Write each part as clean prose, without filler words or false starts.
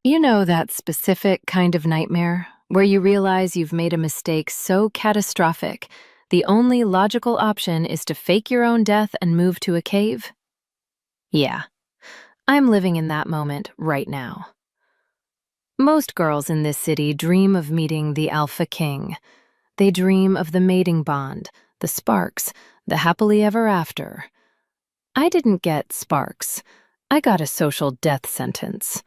You know that specific kind of nightmare where you realize you've made a mistake so catastrophic, the only logical option is to fake your own death and move to a cave? Yeah, I'm living in that moment right now. Most girls in this city dream of meeting the alpha king. They dream of the mating bond, the sparks, the happily ever after. I didn't get sparks. I got a social death sentence.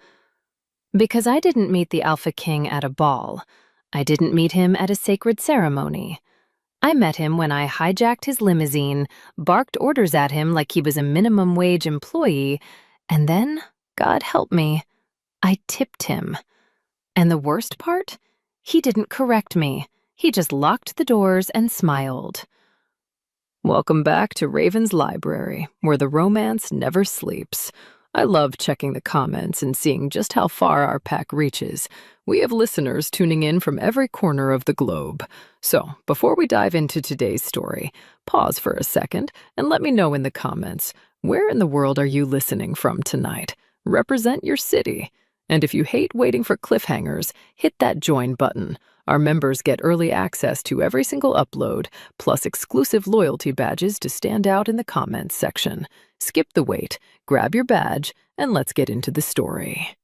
Because I didn't meet the Alpha King at a ball. I didn't meet him at a sacred ceremony. I met him when I hijacked his limousine, barked orders at him like he was a minimum wage employee, and then, God help me, I tipped him. And the worst part? He didn't correct me. He just locked the doors and smiled. Welcome back to Raven's Library, where the romance never sleeps. I love checking the comments and seeing just how far our pack reaches. We have listeners tuning in from every corner of the globe. So, before we dive into today's story, pause for a second and let me know in the comments, where in the world are you listening from tonight? Represent your city. And if you hate waiting for cliffhangers, hit that join button. Our members get early access to every single upload, plus exclusive loyalty badges to stand out in the comments section. Skip the wait, grab your badge, and let's get into the story.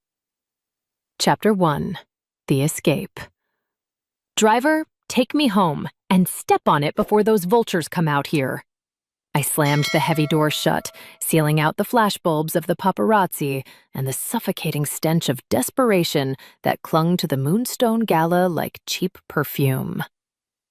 Chapter 1. The Escape. Driver, take me home, and step on it before those vultures come out here. I slammed the heavy door shut, sealing out the flashbulbs of the paparazzi and the suffocating stench of desperation that clung to the Moonstone Gala like cheap perfume.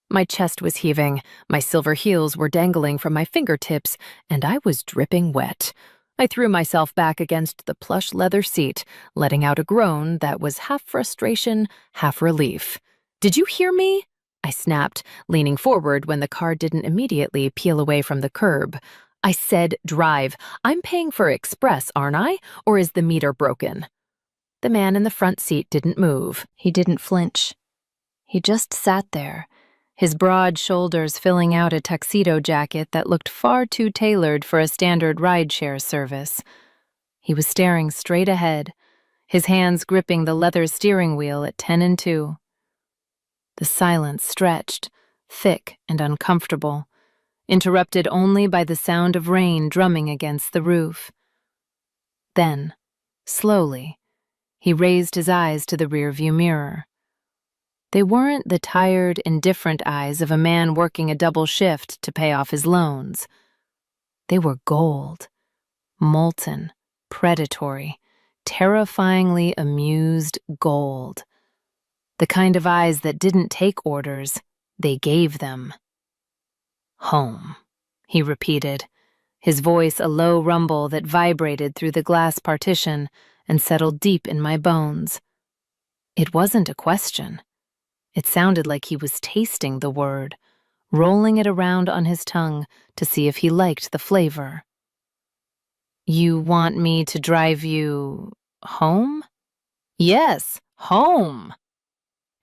My chest was heaving, my silver heels were dangling from my fingertips, and I was dripping wet. I threw myself back against the plush leather seat, letting out a groan that was half frustration, half relief. "Did you hear me?" I snapped, leaning forward when the car didn't immediately peel away from the curb. I said, drive. I'm paying for express, aren't I? Or is the meter broken? The man in the front seat didn't move. He didn't flinch. He just sat there, his broad shoulders filling out a tuxedo jacket that looked far too tailored for a standard rideshare service. He was staring straight ahead, his hands gripping the leather steering wheel at 10 and 2. The silence stretched, thick and uncomfortable, interrupted only by the sound of rain drumming against the roof. Then, slowly, he raised his eyes to the rearview mirror. They weren't the tired, indifferent eyes of a man working a double shift to pay off his loans. They were gold, molten, predatory, terrifyingly amused gold. The kind of eyes that didn't take orders, they gave them. Home, he repeated, his voice a low rumble that vibrated through the glass partition and settled deep in my bones. It wasn't a question. It sounded like he was tasting the word, rolling it around on his tongue to see if he liked the flavor. You want me to drive you home? Yes, home.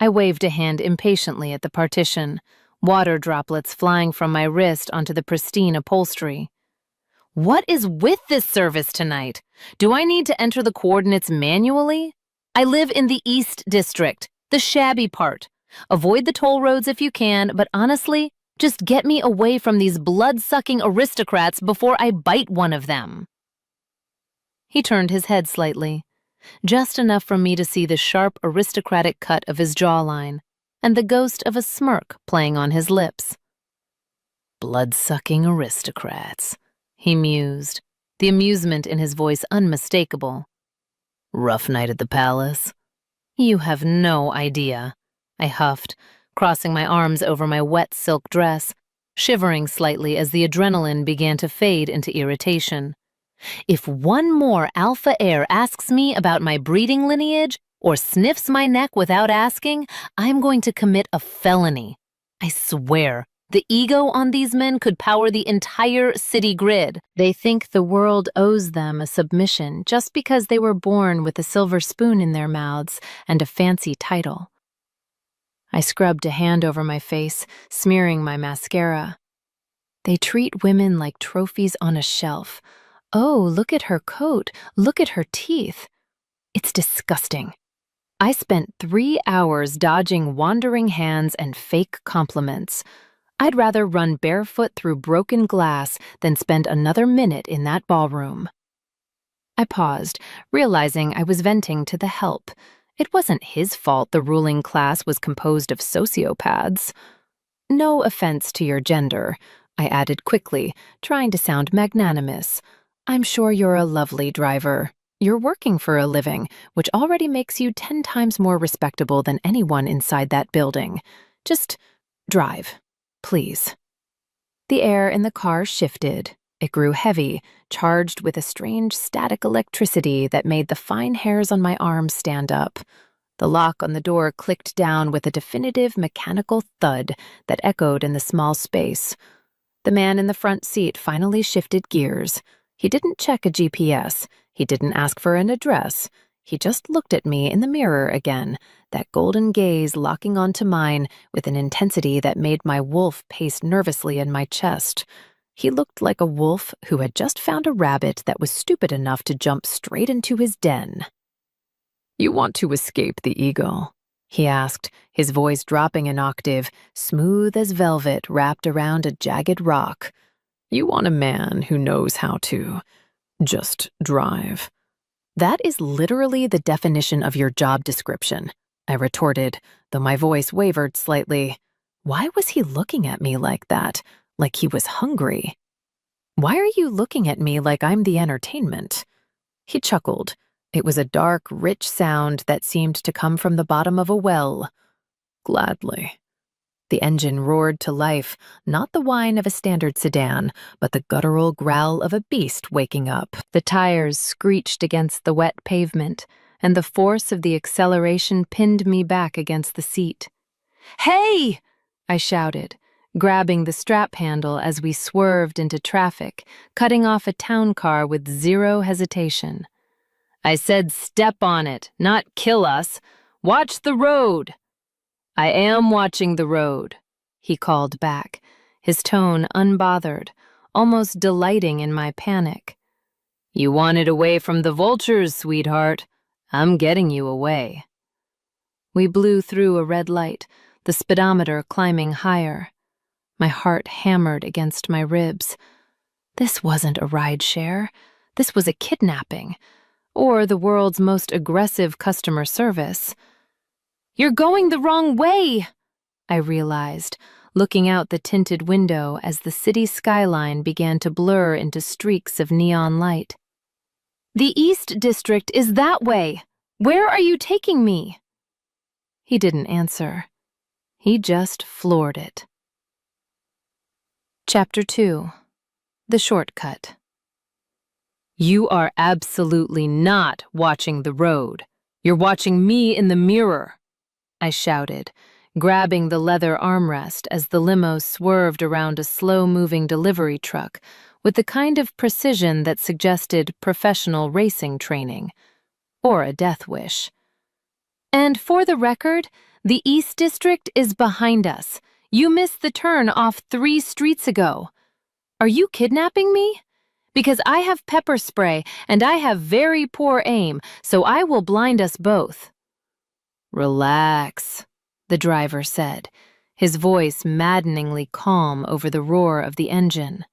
I waved a hand impatiently at the partition, water droplets flying from my wrist onto the pristine upholstery. What is with this service tonight? Do I need to enter the coordinates manually? I live in the East District, the shabby part. Avoid the toll roads if you can, but honestly, just get me away from these blood-sucking aristocrats before I bite one of them. He turned his head slightly, just enough for me to see the sharp aristocratic cut of his jawline and the ghost of a smirk playing on his lips. Blood-sucking aristocrats, he mused, the amusement in his voice unmistakable. Rough night at the palace? You have no idea, I huffed, crossing my arms over my wet silk dress, shivering slightly as the adrenaline began to fade into irritation. If one more alpha heir asks me about my breeding lineage or sniffs my neck without asking, I'm going to commit a felony. I swear, the ego on these men could power the entire city grid. They think the world owes them a submission just because they were born with a silver spoon in their mouths and a fancy title. I scrubbed a hand over my face, smearing my mascara. They treat women like trophies on a shelf. Oh, look at her coat. Look at her teeth. It's disgusting. I spent 3 hours dodging wandering hands and fake compliments. I'd rather run barefoot through broken glass than spend another minute in that ballroom. I paused, realizing I was venting to the help. It wasn't his fault the ruling class was composed of sociopaths. No offense to your gender, I added quickly, trying to sound magnanimous. I'm sure you're a lovely driver. You're working for a living, which already makes you 10 times more respectable than anyone inside that building. Just drive, please. The air in the car shifted. It grew heavy, charged with a strange static electricity that made the fine hairs on my arms stand up. The lock on the door clicked down with a definitive mechanical thud that echoed in the small space. The man in the front seat finally shifted gears. He didn't check a GPS. He didn't ask for an address. He just looked at me in the mirror again, that golden gaze locking onto mine with an intensity that made my wolf pace nervously in my chest. He looked like a wolf who had just found a rabbit that was stupid enough to jump straight into his den. "You want to escape the ego?" he asked, his voice dropping an octave, smooth as velvet wrapped around a jagged rock. "You want a man who knows how to just drive." "That is literally the definition of your job description," I retorted, though my voice wavered slightly. Why was he looking at me like that, like he was hungry? "Why are you looking at me like I'm the entertainment?" He chuckled. It was a dark, rich sound that seemed to come from the bottom of a well. "Gladly." The engine roared to life, not the whine of a standard sedan, but the guttural growl of a beast waking up. The tires screeched against the wet pavement, and the force of the acceleration pinned me back against the seat. "Hey!" I shouted, grabbing the strap handle as we swerved into traffic, cutting off a town car with zero hesitation. "I said step on it, not kill us. Watch the road." "I am watching the road," he called back, his tone unbothered, almost delighting in my panic. "You wanted away from the vultures, sweetheart. I'm getting you away." We blew through a red light, the speedometer climbing higher. My heart hammered against my ribs. This wasn't a rideshare. This was a kidnapping, or the world's most aggressive customer service. "You're going the wrong way," I realized, looking out the tinted window as the city skyline began to blur into streaks of neon light. "The East District is that way. Where are you taking me?" He didn't answer. He just floored it. Chapter 2. The Shortcut. "You are absolutely not watching the road. You're watching me in the mirror," I shouted, grabbing the leather armrest as the limo swerved around a slow-moving delivery truck with the kind of precision that suggested professional racing training, or a death wish. "And for the record, the East District is behind us. You missed the turn off 3 streets ago. Are you kidnapping me? Because I have pepper spray and I have very poor aim, so I will blind us both." "Relax," the driver said, his voice maddeningly calm over the roar of the engine.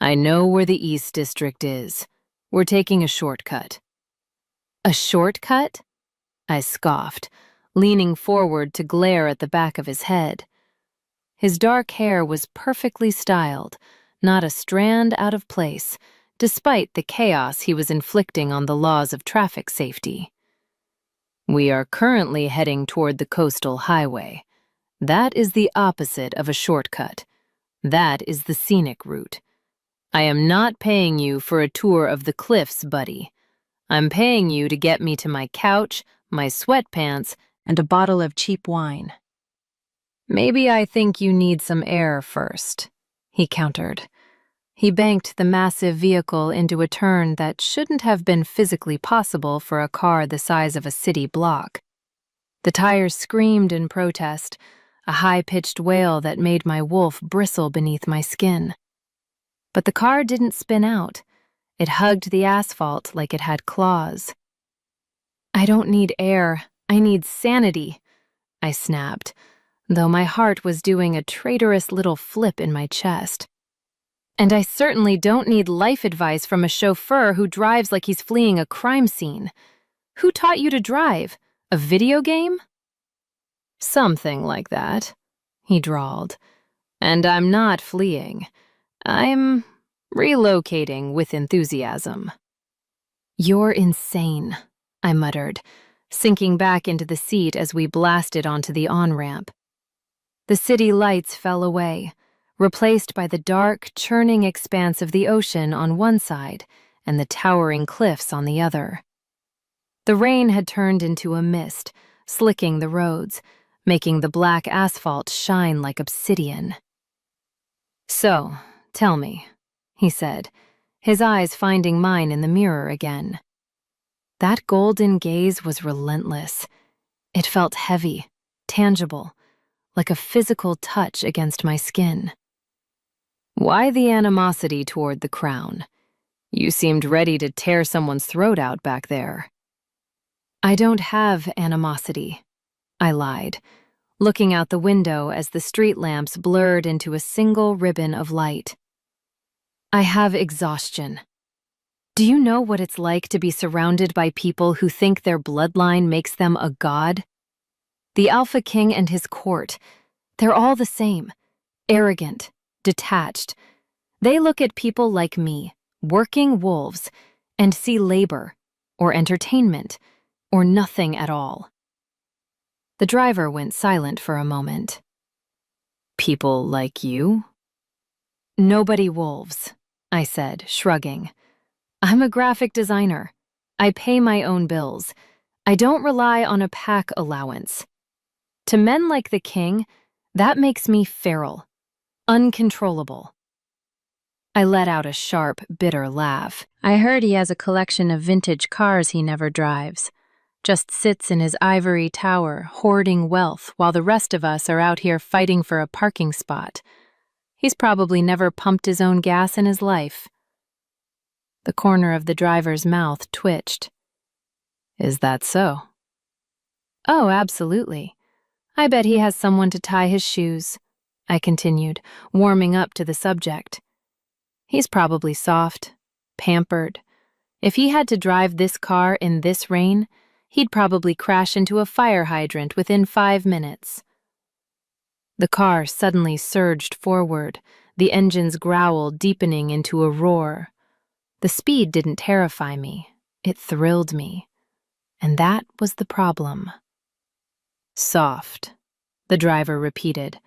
"I know where the East District is. We're taking a shortcut." "A shortcut?" I scoffed, leaning forward to glare at the back of his head. His dark hair was perfectly styled, not a strand out of place, despite the chaos he was inflicting on the laws of traffic safety. "We are currently heading toward the coastal highway. That is the opposite of a shortcut. That is the scenic route. I am not paying you for a tour of the cliffs, buddy. I'm paying you to get me to my couch, my sweatpants, and a bottle of cheap wine." "Maybe I think you need some air first," he countered. He banked the massive vehicle into a turn that shouldn't have been physically possible for a car the size of a city block. The tires screamed in protest, a high-pitched wail that made my wolf bristle beneath my skin. But the car didn't spin out. It hugged the asphalt like it had claws. "I don't need air," I need sanity, I snapped, though my heart was doing a traitorous little flip in my chest. And I certainly don't need life advice from a chauffeur who drives like he's fleeing a crime scene. Who taught you to drive? A video game? Something like that, he drawled. And I'm not fleeing. I'm relocating with enthusiasm. You're insane, I muttered, sinking back into the seat as we blasted onto the on-ramp. The city lights fell away, replaced by the dark, churning expanse of the ocean on one side and the towering cliffs on the other. The rain had turned into a mist, slicking the roads, making the black asphalt shine like obsidian. So, tell me, he said, his eyes finding mine in the mirror again. That golden gaze was relentless. It felt heavy, tangible, like a physical touch against my skin. Why the animosity toward the crown? You seemed ready to tear someone's throat out back there. I don't have animosity, I lied, looking out the window as the street lamps blurred into a single ribbon of light. I have exhaustion. Do you know what it's like to be surrounded by people who think their bloodline makes them a god? The Alpha King and his court, they're all the same, arrogant, detached. They look at people like me, working wolves, and see labor, or entertainment, or nothing at all. The driver went silent for a moment. People like you? Nobody wolves, I said, shrugging. I'm a graphic designer. I pay my own bills. I don't rely on a pack allowance. To men like the king, that makes me feral, uncontrollable. I let out a sharp, bitter laugh. I heard he has a collection of vintage cars he never drives. Just sits in his ivory tower, hoarding wealth, while the rest of us are out here fighting for a parking spot. He's probably never pumped his own gas in his life. The corner of the driver's mouth twitched. Is that so? Oh, absolutely. I bet he has someone to tie his shoes, I continued, warming up to the subject. He's probably soft, pampered. If he had to drive this car in this rain, he'd probably crash into a fire hydrant within 5 minutes. The car suddenly surged forward, the engine's growl deepening into a roar. The speed didn't terrify me, it thrilled me. And that was the problem. Soft, the driver repeated,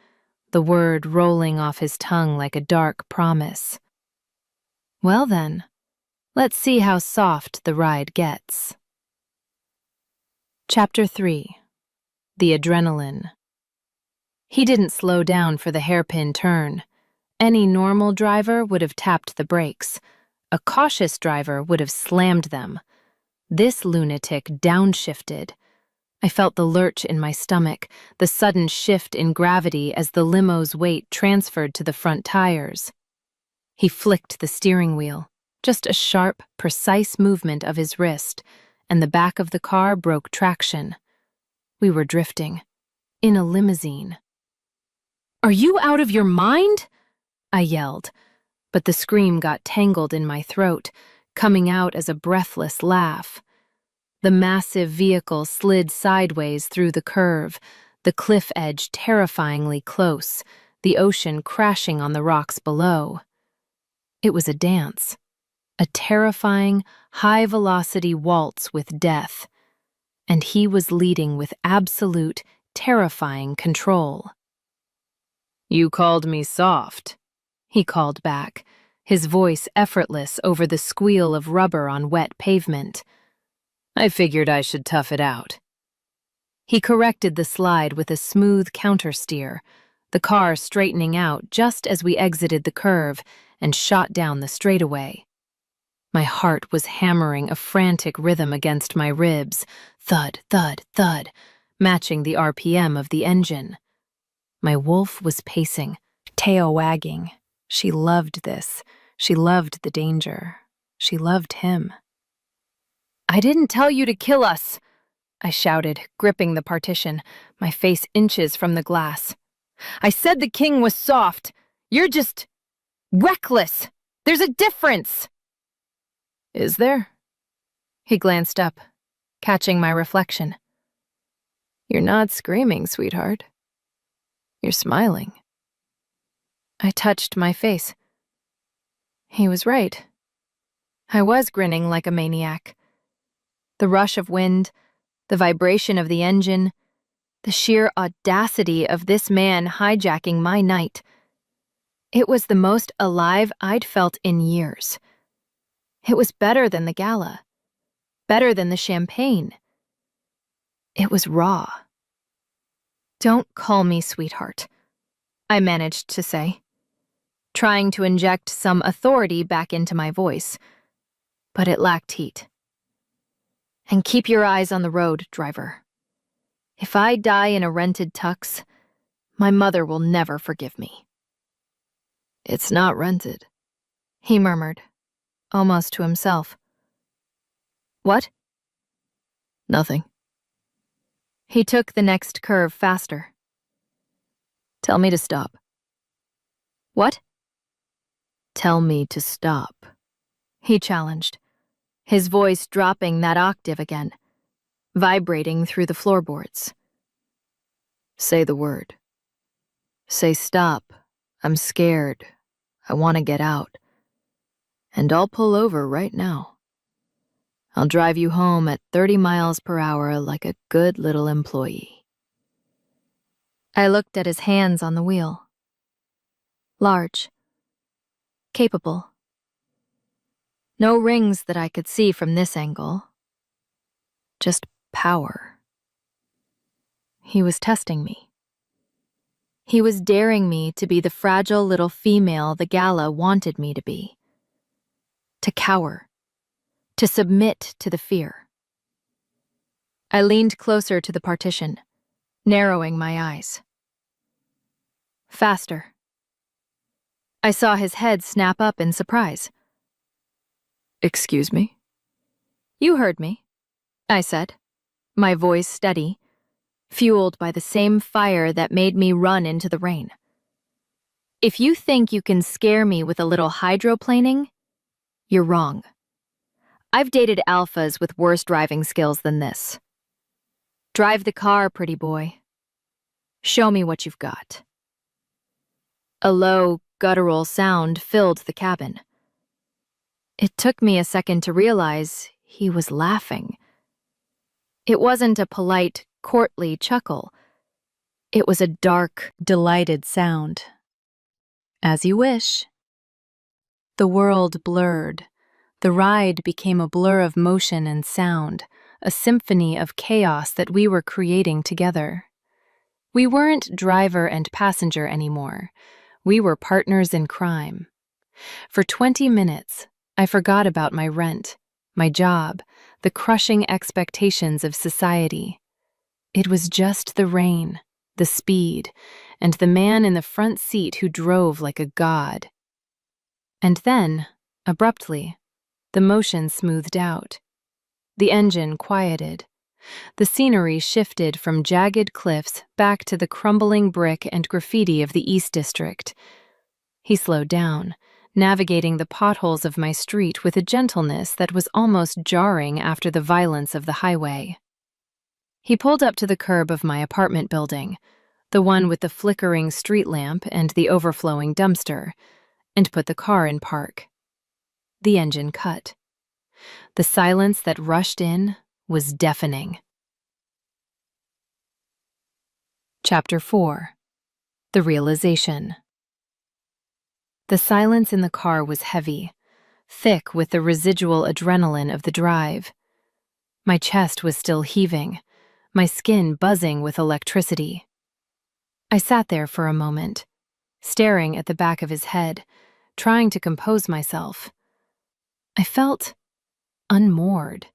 the word rolling off his tongue like a dark promise. Well then, let's see how soft the ride gets. Chapter 3. The Adrenaline. He didn't slow down for the hairpin turn. Any normal driver would have tapped the brakes. A cautious driver would have slammed them. This lunatic downshifted. I felt the lurch in my stomach, the sudden shift in gravity as the limo's weight transferred to the front tires. He flicked the steering wheel, just a sharp, precise movement of his wrist, and the back of the car broke traction. We were drifting, in a limousine. Are you out of your mind? I yelled, but the scream got tangled in my throat, coming out as a breathless laugh. The massive vehicle slid sideways through the curve, the cliff edge terrifyingly close, the ocean crashing on the rocks below. It was a dance, a terrifying, high-velocity waltz with death, and he was leading with absolute, terrifying control. You called me soft, he called back, his voice effortless over the squeal of rubber on wet pavement. I figured I should tough it out. He corrected the slide with a smooth countersteer, the car straightening out just as we exited the curve and shot down the straightaway. My heart was hammering a frantic rhythm against my ribs, thud, thud, thud, matching the RPM of the engine. My wolf was pacing, tail wagging. She loved this. She loved the danger. She loved him. I didn't tell you to kill us, I shouted, gripping the partition, my face inches from the glass. I said the king was soft. You're just reckless. There's a difference. Is there? He glanced up, catching my reflection. You're not screaming, sweetheart. You're smiling. I touched my face. He was right. I was grinning like a maniac. The rush of wind, the vibration of the engine, the sheer audacity of this man hijacking my night. It was the most alive I'd felt in years. It was better than the gala, better than the champagne. It was raw. Don't call me sweetheart, I managed to say, trying to inject some authority back into my voice, but it lacked heat. And keep your eyes on the road, driver. If I die in a rented tux, my mother will never forgive me. It's not rented, he murmured, almost to himself. What? Nothing. He took the next curve faster. Tell me to stop. What? Tell me to stop, he challenged, his voice dropping that octave again, vibrating through the floorboards. Say the word. Say stop. I'm scared. I want to get out. And I'll pull over right now. I'll drive you home at 30 miles per hour like a good little employee. I looked at his hands on the wheel. Large. Capable. No rings that I could see from this angle. Just power. He was testing me. He was daring me to be the fragile little female the gala wanted me to be. To cower. To submit to the fear. I leaned closer to the partition, narrowing my eyes. Faster. I saw his head snap up in surprise. Excuse me? You heard me, I said, my voice steady, fueled by the same fire that made me run into the rain. If you think you can scare me with a little hydroplaning, you're wrong. I've dated alphas with worse driving skills than this. Drive the car, pretty boy. Show me what you've got. A low, guttural sound filled the cabin. It took me a second to realize he was laughing. It wasn't a polite, courtly chuckle. It was a dark, delighted sound. As you wish. The world blurred. The ride became a blur of motion and sound, a symphony of chaos that we were creating together. We weren't driver and passenger anymore. We were partners in crime. For 20 minutes, I forgot about my rent, my job, the crushing expectations of society. It was just the rain, the speed, and the man in the front seat who drove like a god. And then, abruptly, the motion smoothed out. The engine quieted. The scenery shifted from jagged cliffs back to the crumbling brick and graffiti of the East District. He slowed down, navigating the potholes of my street with a gentleness that was almost jarring after the violence of the highway. He pulled up to the curb of my apartment building, the one with the flickering street lamp and the overflowing dumpster, and put the car in park. The engine cut. The silence that rushed in was deafening. Chapter 4. The Realization. The silence in the car was heavy, thick with the residual adrenaline of the drive. My chest was still heaving, my skin buzzing with electricity. I sat there for a moment, staring at the back of his head, trying to compose myself. I felt unmoored,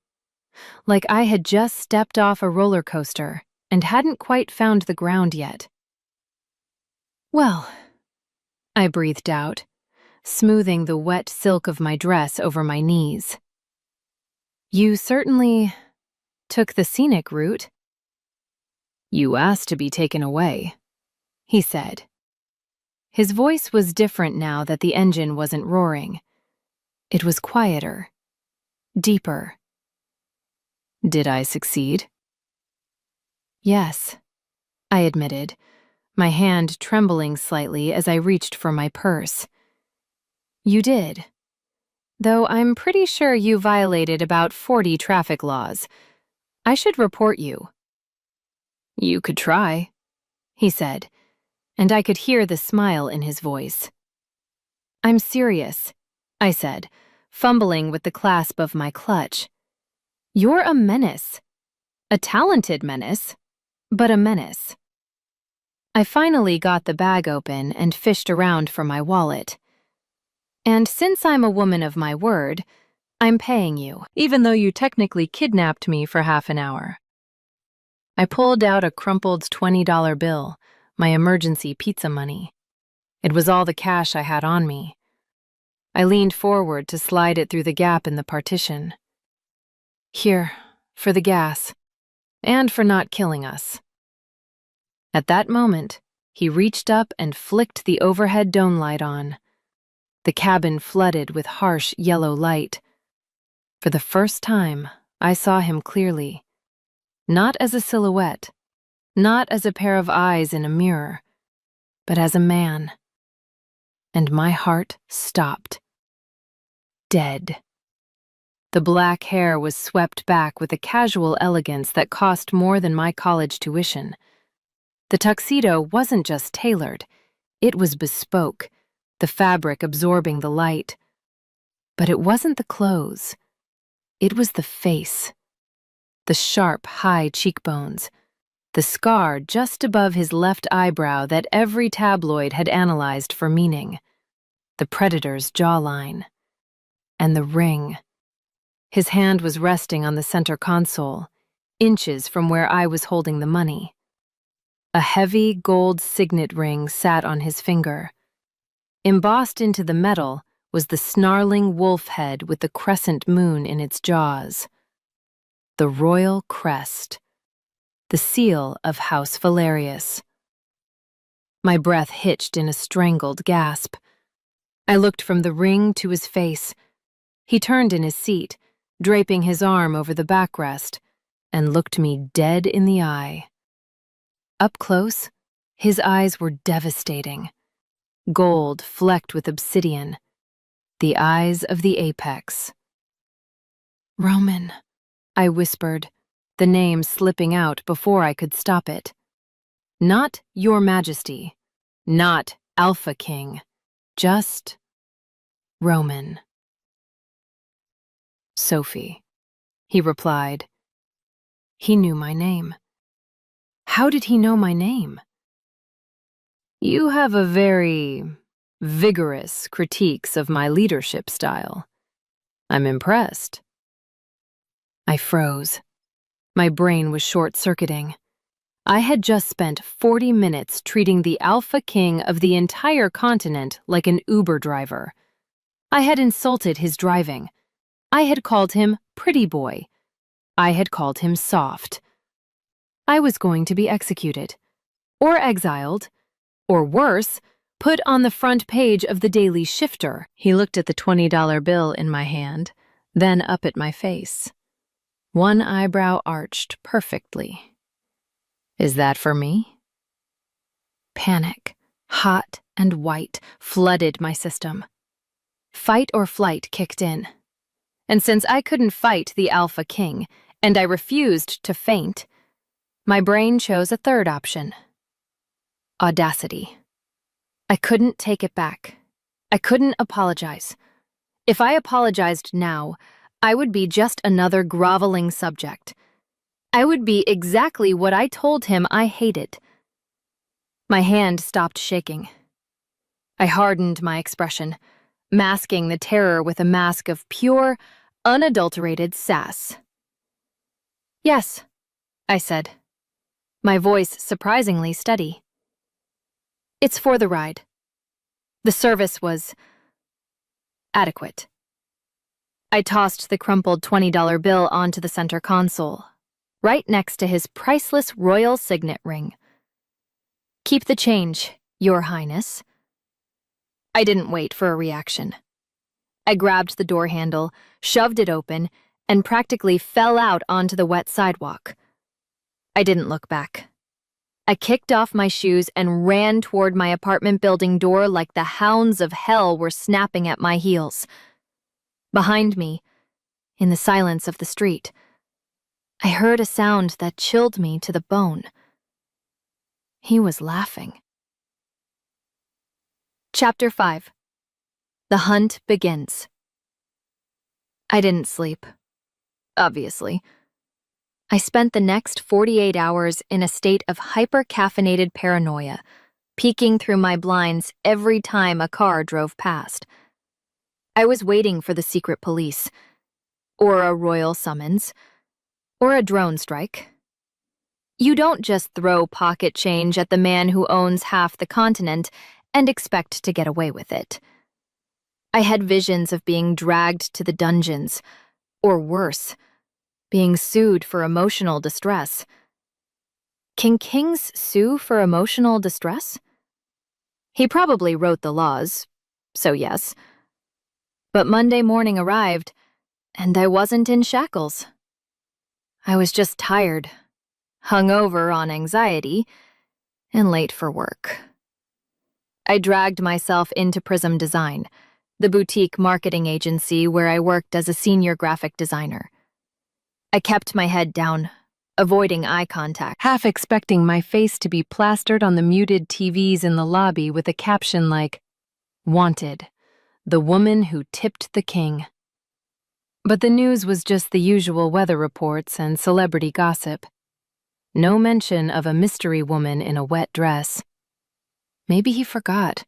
like I had just stepped off a roller coaster and hadn't quite found the ground yet. Well, I breathed out, smoothing the wet silk of my dress over my knees. You certainly took the scenic route. "You asked to be taken away," he said. His voice was different now that the engine wasn't roaring. It was quieter, deeper. "Did I succeed?" "Yes," I admitted, my hand trembling slightly as I reached for my purse. "You did. Though I'm pretty sure you violated about 40 traffic laws. I should report you." "You could try," he said, and I could hear the smile in his voice. "I'm serious," I said, fumbling with the clasp of my clutch. "You're a menace. A talented menace, but a menace." I finally got the bag open and fished around for my wallet. "And since I'm a woman of my word, I'm paying you, even though you technically kidnapped me for half an hour." I pulled out a crumpled $20 bill, my emergency pizza money. It was all the cash I had on me. I leaned forward to slide it through the gap in the partition. "Here, for the gas, and for not killing us." At that moment, he reached up and flicked the overhead dome light on. The cabin flooded with harsh yellow light. For the first time, I saw him clearly. Not as a silhouette, not as a pair of eyes in a mirror, but as a man. And my heart stopped. Dead. The black hair was swept back with a casual elegance that cost more than my college tuition. The tuxedo wasn't just tailored, it was bespoke, the fabric absorbing the light. But it wasn't the clothes. It was the face. The sharp, high cheekbones. The scar just above his left eyebrow that every tabloid had analyzed for meaning. The predator's jawline. And the ring. His hand was resting on the center console, inches from where I was holding the money. A heavy gold signet ring sat on his finger. Embossed into the metal was the snarling wolf head with the crescent moon in its jaws. The royal crest. The seal of House Valerius. My breath hitched in a strangled gasp. I looked from the ring to his face. He turned in his seat, draping his arm over the backrest, and looked me dead in the eye. Up close, his eyes were devastating. Gold flecked with obsidian. The eyes of the apex. "Roman," I whispered, the name slipping out before I could stop it. Not Your Majesty. Not Alpha King. Just Roman. "Sophie," he replied. He knew my name. How did he know my name? "You have a very vigorous critiques of my leadership style. I'm impressed." I froze. My brain was short-circuiting. I had just spent 40 minutes treating the Alpha King of the entire continent like an Uber driver. I had insulted his driving. I had called him pretty boy. I had called him soft. I was going to be executed, or exiled, or worse, put on the front page of the Daily Shifter. He looked at the $20 bill in my hand, then up at my face. One eyebrow arched perfectly. "Is that for me?" Panic, hot and white, flooded my system. Fight or flight kicked in. And since I couldn't fight the Alpha King, and I refused to faint, my brain chose a third option. Audacity. I couldn't take it back. I couldn't apologize. If I apologized now, I would be just another groveling subject. I would be exactly what I told him I hated. My hand stopped shaking. I hardened my expression, masking the terror with a mask of pure, unadulterated sass. "Yes," I said, my voice surprisingly steady. "It's for the ride." The service was adequate. I tossed the crumpled $20 bill onto the center console. right next to his priceless royal signet ring. "Keep the change, Your Highness." I didn't wait for a reaction. I grabbed the door handle, shoved it open, and practically fell out onto the wet sidewalk. I didn't look back. I kicked off my shoes and ran toward my apartment building door like the hounds of hell were snapping at my heels. Behind me, in the silence of the street, I heard a sound that chilled me to the bone. He was laughing. Chapter 5. The Hunt Begins. I didn't sleep, obviously. I spent the next 48 hours in a state of hyper-caffeinated paranoia, peeking through my blinds every time a car drove past. I was waiting for the secret police, or a royal summons, or a drone strike. You don't just throw pocket change at the man who owns half the continent and expect to get away with it. I had visions of being dragged to the dungeons, or worse, being sued for emotional distress. Can kings sue for emotional distress? He probably wrote the laws, so yes. But Monday morning arrived, and I wasn't in shackles. I was just tired, hungover on anxiety, and late for work. I dragged myself into Prism Design, the boutique marketing agency where I worked as a senior graphic designer. I kept my head down, avoiding eye contact, half expecting my face to be plastered on the muted TVs in the lobby with a caption like, "Wanted, the woman who tipped the king." But the news was just the usual weather reports and celebrity gossip. No mention of a mystery woman in a wet dress. Maybe he forgot,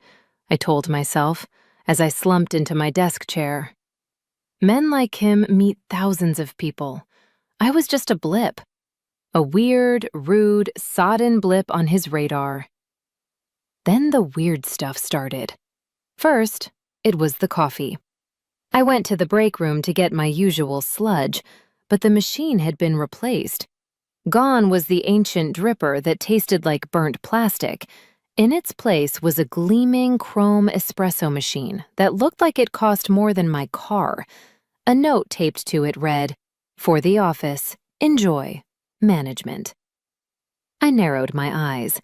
I told myself, as I slumped into my desk chair. Men like him meet thousands of people. I was just a blip. A weird, rude, sodden blip on his radar. Then the weird stuff started. First, it was the coffee. I went to the break room to get my usual sludge, but the machine had been replaced. Gone was the ancient dripper that tasted like burnt plastic. In its place was a gleaming chrome espresso machine that looked like it cost more than my car. A note taped to it read, "For the office, enjoy, management." I narrowed my eyes.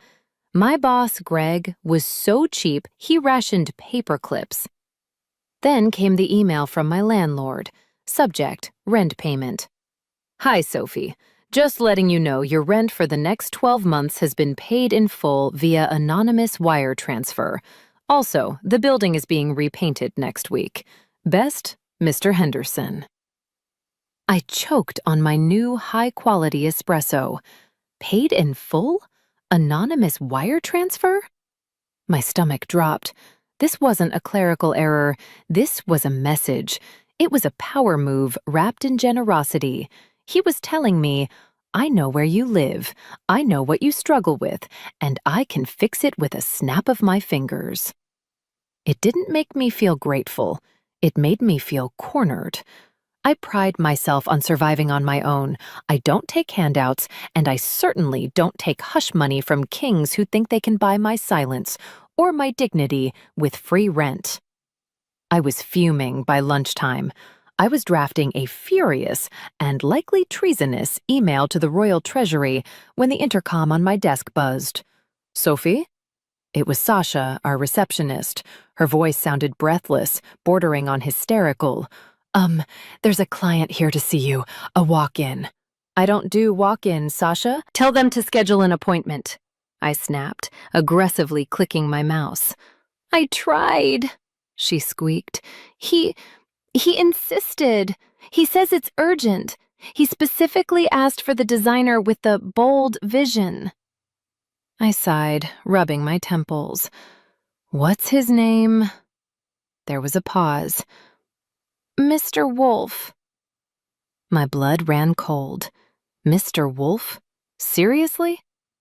My boss, Greg, was so cheap he rationed paper clips. Then came the email from my landlord. Subject, rent payment. "Hi, Sophie. Just letting you know your rent for the next 12 months has been paid in full via anonymous wire transfer. Also, the building is being repainted next week. Best, Mr. Henderson." I choked on my new high-quality espresso. Paid in full? Anonymous wire transfer? My stomach dropped. This wasn't a clerical error. This was a message. It was a power move wrapped in generosity. He was telling me, "I know where you live, I know what you struggle with, and I can fix it with a snap of my fingers." It didn't make me feel grateful. It made me feel cornered. I pride myself on surviving on my own. I don't take handouts, and I certainly don't take hush money from kings who think they can buy my silence or my dignity with free rent. I was fuming by lunchtime. I was drafting a furious and likely treasonous email to the Royal Treasury when the intercom on my desk buzzed. "Sophie?" It was Sasha, our receptionist. Her voice sounded breathless, bordering on hysterical. There's a client here to see you. A walk-in." "I don't do walk-ins, Sasha. Tell them to schedule an appointment," I snapped, aggressively clicking my mouse. "I tried," she squeaked. He insisted. He says it's urgent. He specifically asked for the designer with the bold vision." I sighed, rubbing my temples. "What's his name?" There was a pause. "Mr. Wolf." My blood ran cold. Mr. Wolf? Seriously?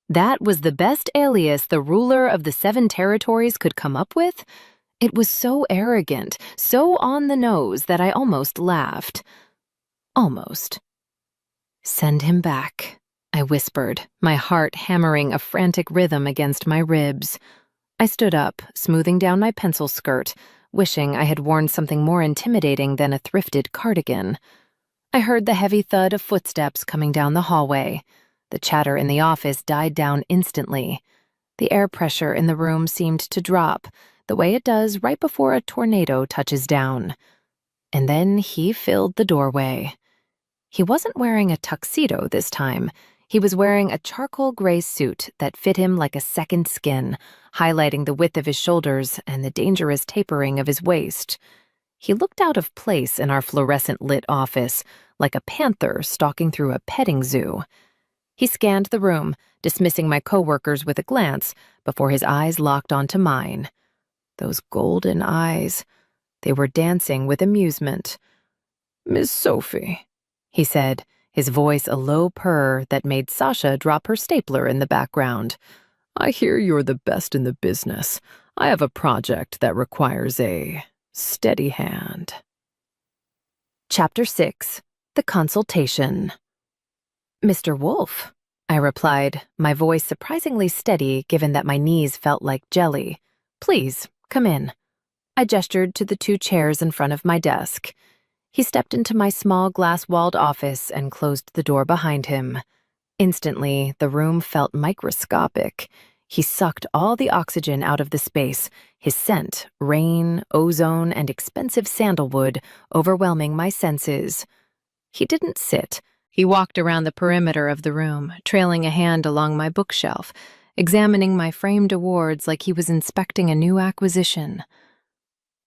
That was the best alias the ruler of the 7 territories could come up with? It was so arrogant, so on the nose that I almost laughed. Almost. "Send him back," I whispered, my heart hammering a frantic rhythm against my ribs. I stood up, smoothing down my pencil skirt, wishing I had worn something more intimidating than a thrifted cardigan. I heard the heavy thud of footsteps coming down the hallway. The chatter in the office died down instantly. The air pressure in the room seemed to drop, the way it does right before a tornado touches down. And then he filled the doorway. He wasn't wearing a tuxedo this time. He was wearing a charcoal gray suit that fit him like a second skin, highlighting the width of his shoulders and the dangerous tapering of his waist. He looked out of place in our fluorescent-lit office, like a panther stalking through a petting zoo. He scanned the room, dismissing my coworkers with a glance before his eyes locked onto mine. Those golden eyes, they were dancing with amusement. "Miss Sophie," he said, his voice a low purr that made Sasha drop her stapler in the background. "I hear you're the best in the business. I have a project that requires a steady hand." Chapter 6. The Consultation. "Mr. Wolf," I replied, my voice surprisingly steady given that my knees felt like jelly. "Please, come in." I gestured to the 2 chairs in front of my desk. He stepped into my small glass-walled office and closed the door behind him. Instantly, the room felt microscopic. He sucked all the oxygen out of the space, his scent, rain, ozone, and expensive sandalwood, overwhelming my senses. He didn't sit. He walked around the perimeter of the room, trailing a hand along my bookshelf, examining my framed awards like he was inspecting a new acquisition.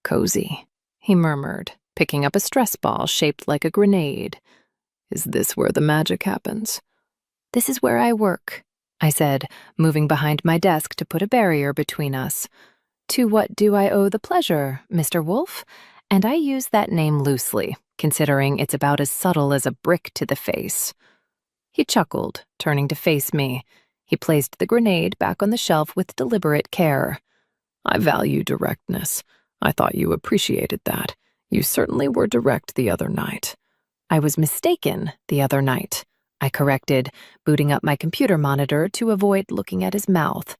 "Cozy," he murmured, picking up a stress ball shaped like a grenade. "Is this where the magic happens?" "This is where I work," I said, moving behind my desk to put a barrier between us. "To what do I owe the pleasure, Mr. Wolf?" And I use that name loosely, considering it's about as subtle as a brick to the face. He chuckled, turning to face me. He placed the grenade back on the shelf with deliberate care. "I value directness. I thought you appreciated that. You certainly were direct the other night." "I was mistaken the other night," I corrected, booting up my computer monitor to avoid looking at his mouth.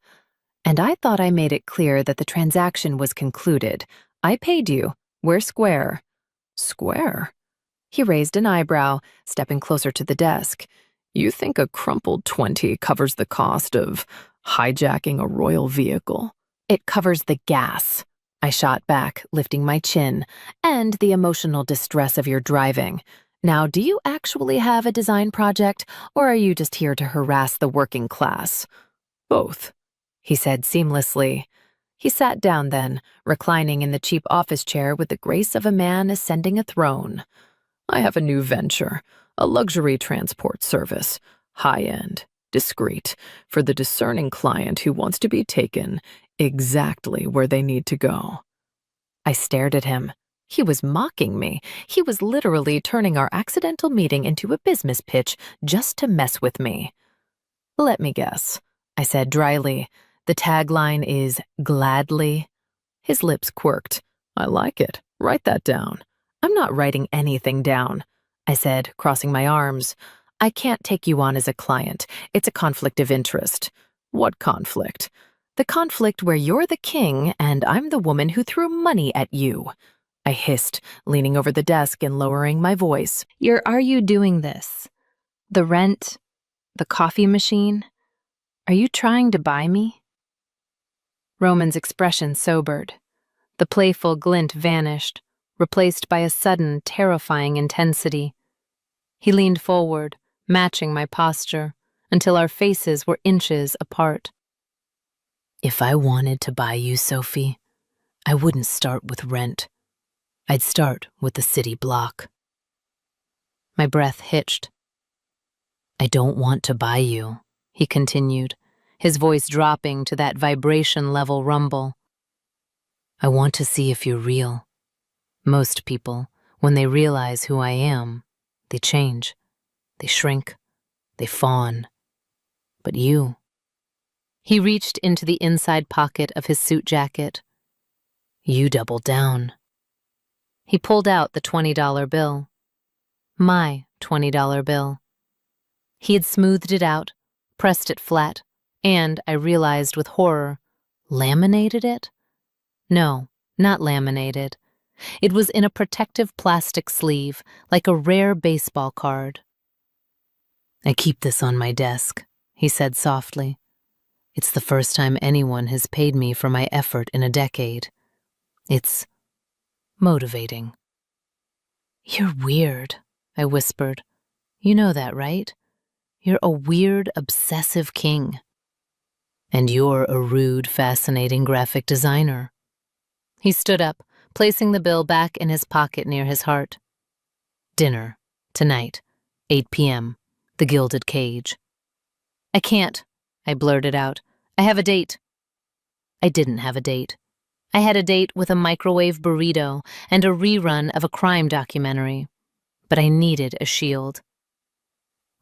"And I thought I made it clear that the transaction was concluded. I paid you. We're square." "Square?" He raised an eyebrow, stepping closer to the desk. "You think a crumpled 20 covers the cost of hijacking a royal vehicle?" "It covers the gas," I shot back, lifting my chin, "and the emotional distress of your driving. Now, do you actually have a design project, or are you just here to harass the working class?" "Both," he said seamlessly. He sat down then, reclining in the cheap office chair with the grace of a man ascending a throne. "I have a new venture, a luxury transport service, high-end, discreet, for the discerning client who wants to be taken exactly where they need to go." I stared at him. He was mocking me. He was literally turning our accidental meeting into a business pitch just to mess with me. "Let me guess," I said dryly. "The tagline is gladly." His lips quirked. "I like it. Write that down." "I'm not writing anything down," I said, crossing my arms. "I can't take you on as a client. It's a conflict of interest." "What conflict?" "The conflict where you're the king and I'm the woman who threw money at you," I hissed, leaning over the desk and lowering my voice. Are you doing this? The rent? The coffee machine? Are you trying to buy me?" Roman's expression sobered. The playful glint vanished, replaced by a sudden, terrifying intensity. He leaned forward, matching my posture, until our faces were inches apart. "If I wanted to buy you, Sophie, I wouldn't start with rent. I'd start with the city block." My breath hitched. "I don't want to buy you," he continued, his voice dropping to that vibration-level rumble. "I want to see if you're real. Most people, when they realize who I am, they change, they shrink, they fawn. But you..." He reached into the inside pocket of his suit jacket. "You double down." He pulled out the $20 bill. My $20 bill. He had smoothed it out, pressed it flat, and, I realized with horror, laminated it? No, not laminated. It was in a protective plastic sleeve, like a rare baseball card. "I keep this on my desk," he said softly. "It's the first time anyone has paid me for my effort in a decade. It's motivating." "You're weird," I whispered. "You know that, right? You're a weird, obsessive king. And you're a rude, fascinating graphic designer." He stood up, placing the bill back in his pocket near his heart. "Dinner, tonight, 8 p.m., the Gilded Cage." "I can't," I blurted out. "I have a date." I didn't have a date. I had a date with a microwave burrito and a rerun of a crime documentary. But I needed a shield.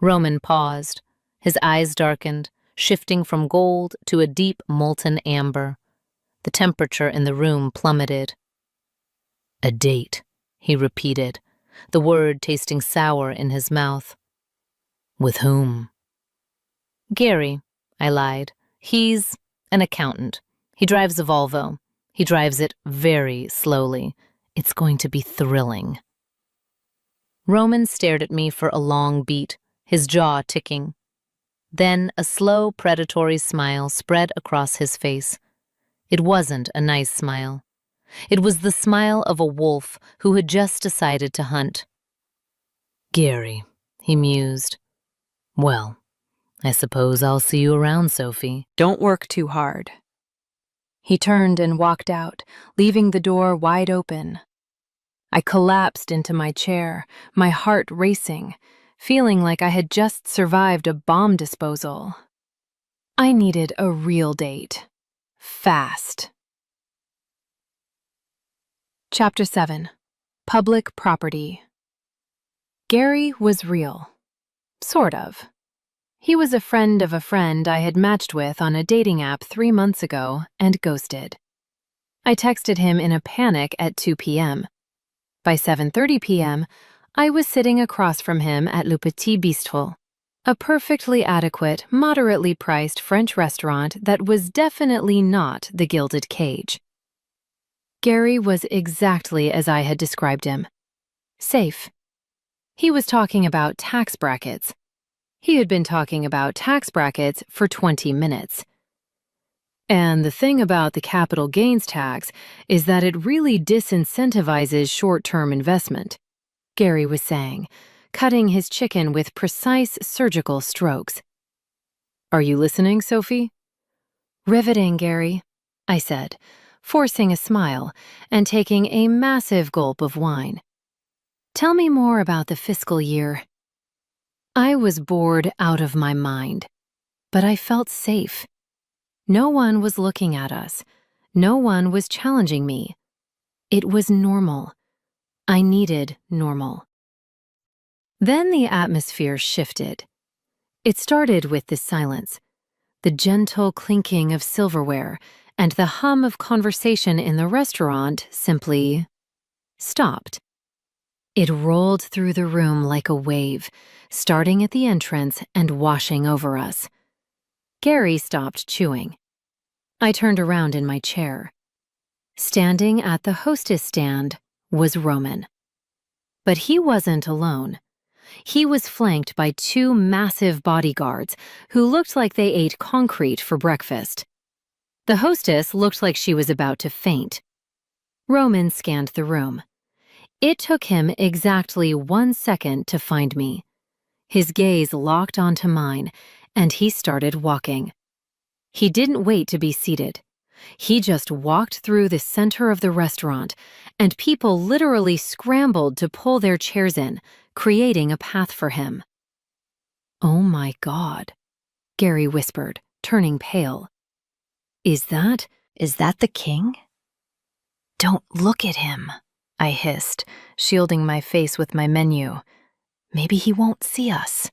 Roman paused. His eyes darkened, shifting from gold to a deep molten amber. The temperature in the room plummeted. "A date," he repeated, the word tasting sour in his mouth. "With whom?" "Gary," I lied. "He's an accountant. He drives a Volvo. He drives it very slowly. It's going to be thrilling." Roman stared at me for a long beat, his jaw ticking. Then a slow, predatory smile spread across his face. It wasn't a nice smile. It was the smile of a wolf who had just decided to hunt. "Gary," he mused. "Well, I suppose I'll see you around, Sophie. Don't work too hard." He turned and walked out, leaving the door wide open. I collapsed into my chair, my heart racing, feeling like I had just survived a bomb disposal. I needed a real date. Fast. Chapter 7. Public Property. Gary was real. Sort of. He was a friend of a friend I had matched with on a dating app 3 months ago and ghosted. I texted him in a panic at 2 p.m. By 7:30 p.m., I was sitting across from him at Le Petit Bistrot, a perfectly adequate, moderately priced French restaurant that was definitely not the Gilded Cage. Gary was exactly as I had described him. Safe. He was talking about tax brackets. He had been talking about tax brackets for 20 minutes. And the thing about the capital gains tax is that it really disincentivizes short-term investment, Gary was saying, cutting his chicken with precise surgical strokes. "Are you listening, Sophie?" "Riveting, Gary," I said, forcing a smile and taking a massive gulp of wine. "Tell me more about the fiscal year." I was bored out of my mind, but I felt safe. No one was looking at us. No one was challenging me. It was normal. I needed normal. Then the atmosphere shifted. It started with the silence, the gentle clinking of silverware, and the hum of conversation in the restaurant simply stopped. It rolled through the room like a wave, starting at the entrance and washing over us. Gary stopped chewing. I turned around in my chair. Standing at the hostess stand was Roman. But he wasn't alone. He was flanked by 2 massive bodyguards who looked like they ate concrete for breakfast. The hostess looked like she was about to faint. Roman scanned the room. It took him exactly 1 second to find me. His gaze locked onto mine, and he started walking. He didn't wait to be seated. He just walked through the center of the restaurant, and people literally scrambled to pull their chairs in, creating a path for him. "Oh my God," Gary whispered, turning pale. Is that the king?" "Don't look at him," I hissed, shielding my face with my menu. "Maybe he won't see us."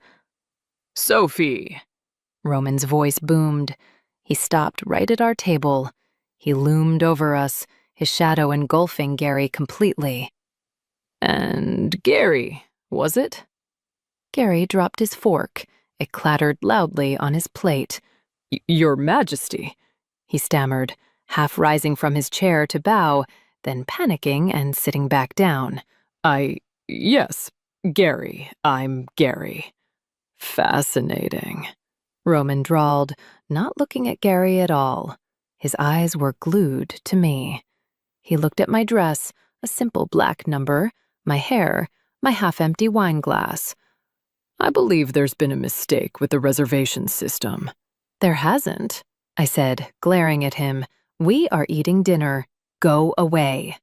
"Sophie!" Roman's voice boomed. He stopped right at our table. He loomed over us, his shadow engulfing Gary completely. "And Gary, was it?" Gary dropped his fork It clattered loudly on his plate. Your Majesty. He stammered, half rising from his chair to bow, then panicking and sitting back down. Yes, Gary. I'm Gary. Fascinating. Roman drawled, not looking at Gary at all. His eyes were glued to me. He looked at my dress, a simple black number, my hair, my half-empty wine glass. I believe there's been a mistake with the reservation system. There hasn't, I said, glaring at him. We are eating dinner. Go away.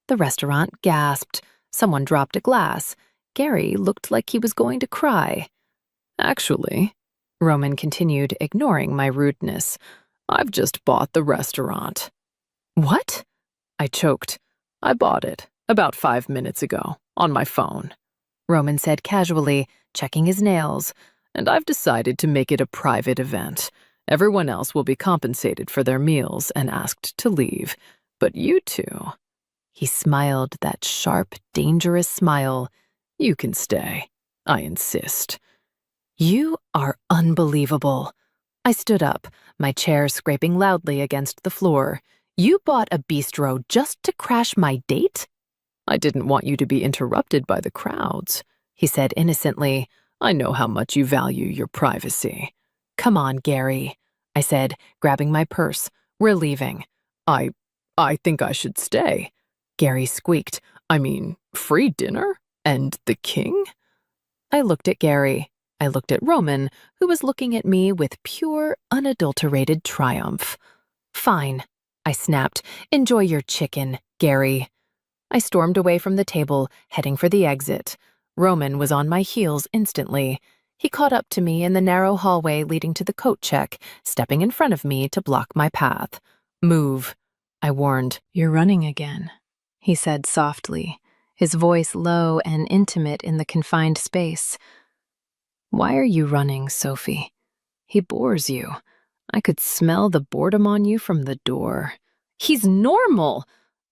The restaurant gasped. Someone dropped a glass. Gary looked like he was going to cry. Actually, Roman continued, ignoring my rudeness, I've just bought the restaurant. What? I choked. I bought it about 5 minutes ago on my phone. Roman said casually, checking his nails. And I've decided to make it a private event. Everyone else will be compensated for their meals and asked to leave. But you two... He smiled that sharp, dangerous smile. You can stay. I insist. You are unbelievable. I stood up, my chair scraping loudly against the floor. You bought a bistro just to crash my date? I didn't want you to be interrupted by the crowds, he said innocently. I know how much you value your privacy. Come on, Gary, I said, grabbing my purse. We're leaving. I think I should stay, Gary squeaked. I mean, free dinner? And the king? I looked at Gary. I looked at Roman, who was looking at me with pure, unadulterated triumph. Fine, I snapped. Enjoy your chicken, Gary. I stormed away from the table, heading for the exit. Roman was on my heels instantly. He caught up to me in the narrow hallway leading to the coat check, stepping in front of me to block my path. Move, I warned. You're running again, he said softly, his voice low and intimate in the confined space. Why are you running, Sophie? He bores you. I could smell the boredom on you from the door. He's normal,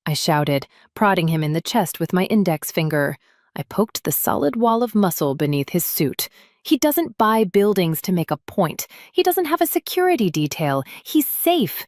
I shouted, prodding him in the chest with my index finger. I poked the solid wall of muscle beneath his suit. He doesn't buy buildings to make a point. He doesn't have a security detail. He's safe.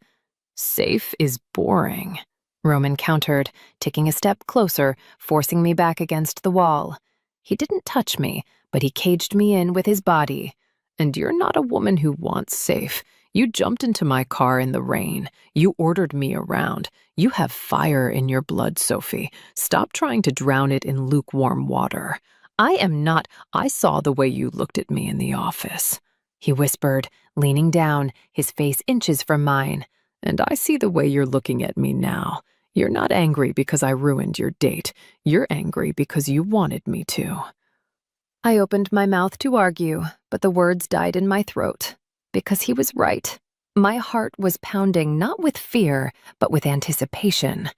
Safe is boring, Roman countered, taking a step closer, forcing me back against the wall. He didn't touch me, but he caged me in with his body. And you're not a woman who wants safe. You jumped into my car in the rain. You ordered me around. You have fire in your blood, Sophie. Stop trying to drown it in lukewarm water. I saw the way you looked at me in the office, he whispered, leaning down, his face inches from mine. And I see the way you're looking at me now. You're not angry because I ruined your date. You're angry because you wanted me to. I opened my mouth to argue, but the words died in my throat. Because he was right. My heart was pounding not with fear, but with anticipation.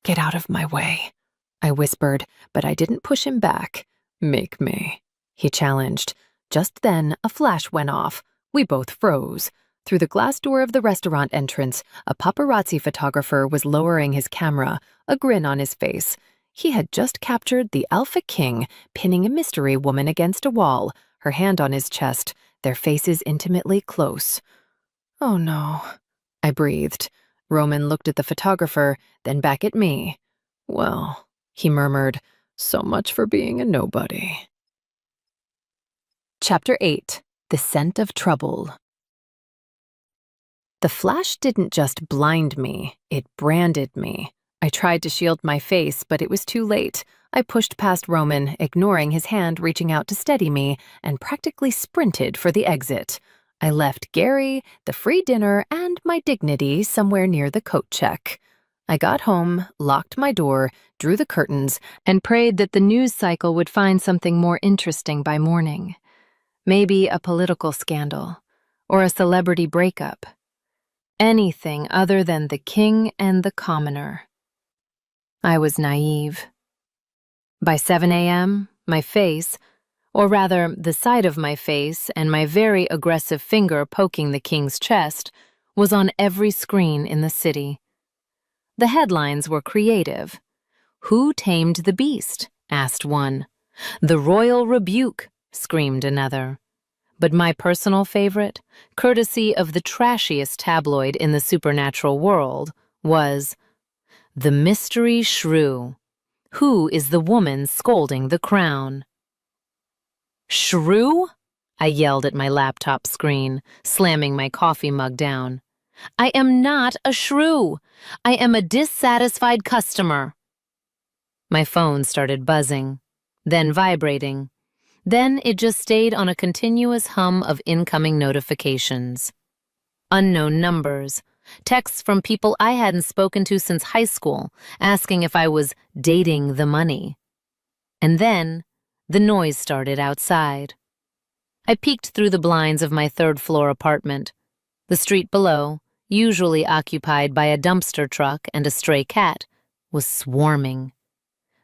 Get out of my way, I whispered, but I didn't push him back. Make me, he challenged. Just then, a flash went off. We both froze. Through the glass door of the restaurant entrance, a paparazzi photographer was lowering his camera, a grin on his face. He had just captured the Alpha King, pinning a mystery woman against a wall, her hand on his chest, their faces intimately close. Oh no, I breathed. Roman looked at the photographer, then back at me. Well, he murmured, so much for being a nobody. Chapter 8. The Scent of Trouble. The flash didn't just blind me, it branded me. I tried to shield my face, but it was too late. I pushed past Roman, ignoring his hand reaching out to steady me, and practically sprinted for the exit. I left Gary, the free dinner, and my dignity somewhere near the coat check. I got home, locked my door, drew the curtains, and prayed that the news cycle would find something more interesting by morning. Maybe a political scandal, or a celebrity breakup. Anything other than the king and the commoner. I was naive. By 7 a.m., my face, or rather the side of my face and my very aggressive finger poking the king's chest, was on every screen in the city. The headlines were creative. "Who tamed the beast?" asked one. "The royal rebuke," screamed another. But my personal favorite, courtesy of the trashiest tabloid in the supernatural world, was The Mystery Shrew. Who is the woman scolding the crown? Shrew? I yelled at my laptop screen, slamming my coffee mug down. I am not a shrew. I am a dissatisfied customer. My phone started buzzing, then vibrating. Then it just stayed on a continuous hum of incoming notifications. Unknown numbers, texts from people I hadn't spoken to since high school, asking if I was dating the money. And then the noise started outside. I peeked through the blinds of my third-floor apartment. The street below, usually occupied by a dumpster truck and a stray cat, was swarming.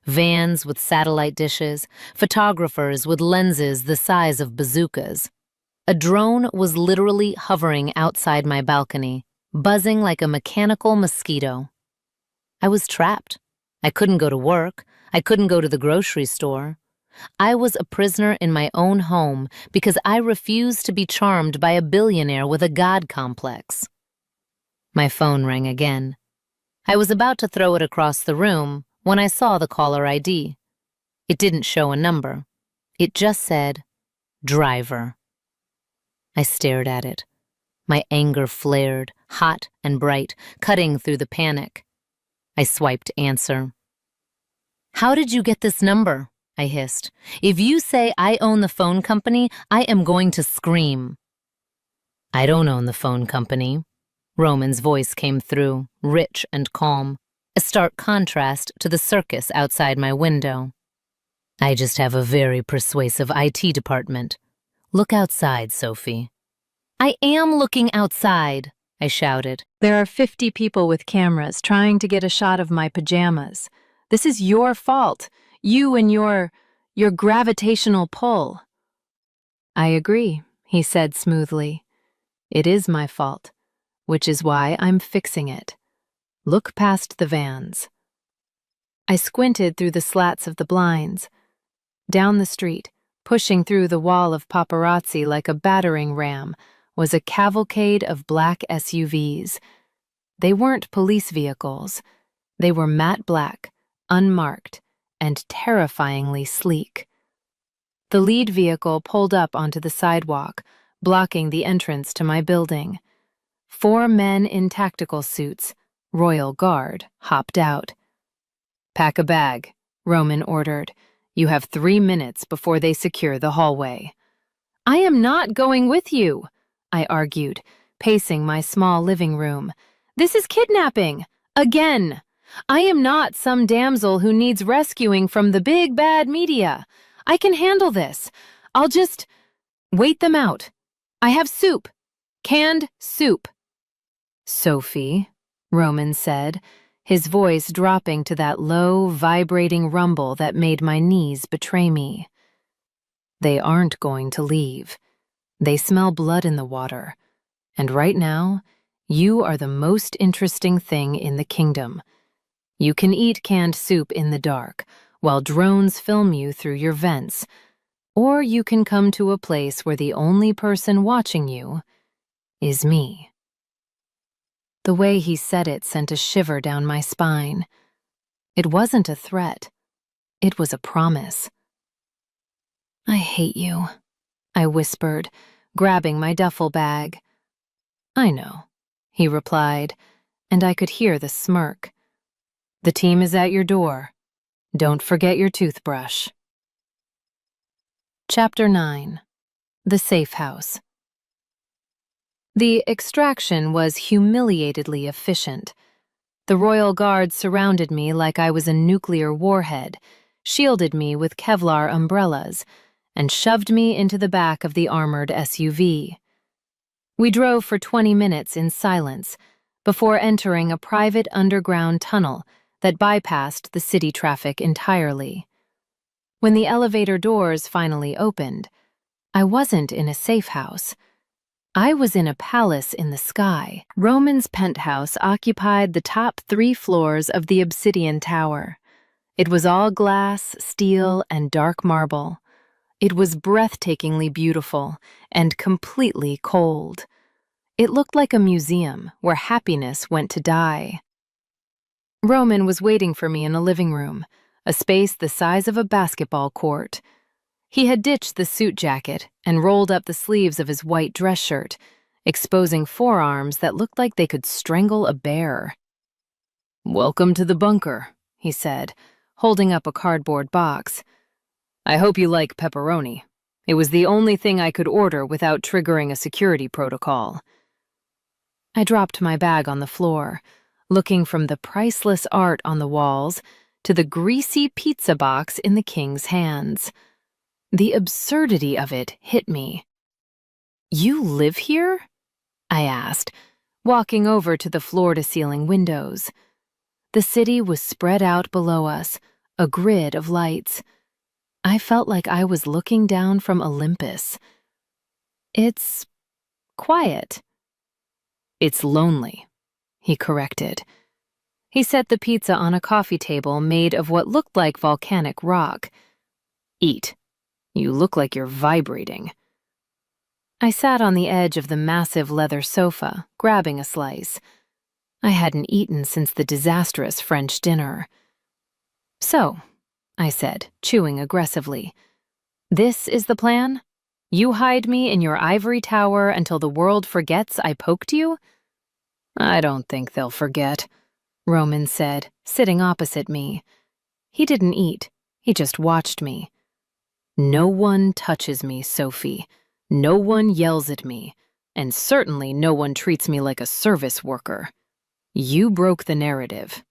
Vans with satellite dishes, photographers with lenses the size of bazookas. A drone was literally hovering outside my balcony, buzzing like a mechanical mosquito. I was trapped. I couldn't go to work. I couldn't go to the grocery store. I was a prisoner in my own home because I refused to be charmed by a billionaire with a god complex. My phone rang again. I was about to throw it across the room when I saw the caller ID. It didn't show a number. It just said, driver. I stared at it. My anger flared, hot and bright, cutting through the panic. I swiped answer. How did you get this number? I hissed. If you say I own the phone company, I am going to scream. I don't own the phone company. Roman's voice came through, rich and calm, a stark contrast to the circus outside my window. I just have a very persuasive IT department. Look outside, Sophie. I am looking outside, I shouted. There are 50 people with cameras trying to get a shot of my pajamas. This is your fault. You and your gravitational pull. I agree, he said smoothly. It is my fault, which is why I'm fixing it. Look past the vans. I squinted through the slats of the blinds. Down the street, pushing through the wall of paparazzi like a battering ram, was a cavalcade of black SUVs. They weren't police vehicles. They were matte black, unmarked, and terrifyingly sleek. The lead vehicle pulled up onto the sidewalk, blocking the entrance to my building. 4 men in tactical suits, Royal Guard, hopped out. Pack a bag, Roman ordered. You have 3 minutes before they secure the hallway. I am not going with you, I argued, pacing my small living room. This is kidnapping. Again. I am not some damsel who needs rescuing from the big bad media. I can handle this. I'll just wait them out. I have soup. Canned soup. Sophie, Roman said, his voice dropping to that low, vibrating rumble that made my knees betray me. They aren't going to leave. They smell blood in the water. And right now, you are the most interesting thing in the kingdom. You can eat canned soup in the dark, while drones film you through your vents. Or you can come to a place where the only person watching you is me. The way he said it sent a shiver down my spine. It wasn't a threat. It was a promise. I hate you, I whispered, grabbing my duffel bag. I know, he replied, and I could hear the smirk. The team is at your door. Don't forget your toothbrush. Chapter 9. The Safe House. The extraction was humiliatingly efficient. The Royal Guard surrounded me like I was a nuclear warhead, shielded me with Kevlar umbrellas, and shoved me into the back of the armored SUV. We drove for 20 minutes in silence before entering a private underground tunnel that bypassed the city traffic entirely. When the elevator doors finally opened, I wasn't in a safe house. I was in a palace in the sky. Roman's penthouse occupied the top 3 floors of the obsidian tower. It was all glass, steel, and dark marble. It was breathtakingly beautiful and completely cold. It looked like a museum where happiness went to die. Roman was waiting for me in a living room, a space the size of a basketball court. He had ditched the suit jacket and rolled up the sleeves of his white dress shirt, exposing forearms that looked like they could strangle a bear. "Welcome to the bunker," he said, holding up a cardboard box. "I hope you like pepperoni. It was the only thing I could order without triggering a security protocol." I dropped my bag on the floor, looking from the priceless art on the walls to the greasy pizza box in the king's hands. The absurdity of it hit me. "You live here?" I asked, walking over to the floor-to-ceiling windows. The city was spread out below us, a grid of lights. I felt like I was looking down from Olympus. "It's quiet." "It's lonely," he corrected. He set the pizza on a coffee table made of what looked like volcanic rock. "Eat. You look like you're vibrating." I sat on the edge of the massive leather sofa, grabbing a slice. I hadn't eaten since the disastrous French dinner. "So," I said, chewing aggressively, "this is the plan? You hide me in your ivory tower until the world forgets I poked you?" "I don't think they'll forget," Roman said, sitting opposite me. He didn't eat, he just watched me. "No one touches me, Sophie. No one yells at me, and certainly no one treats me like a service worker. You broke the narrative.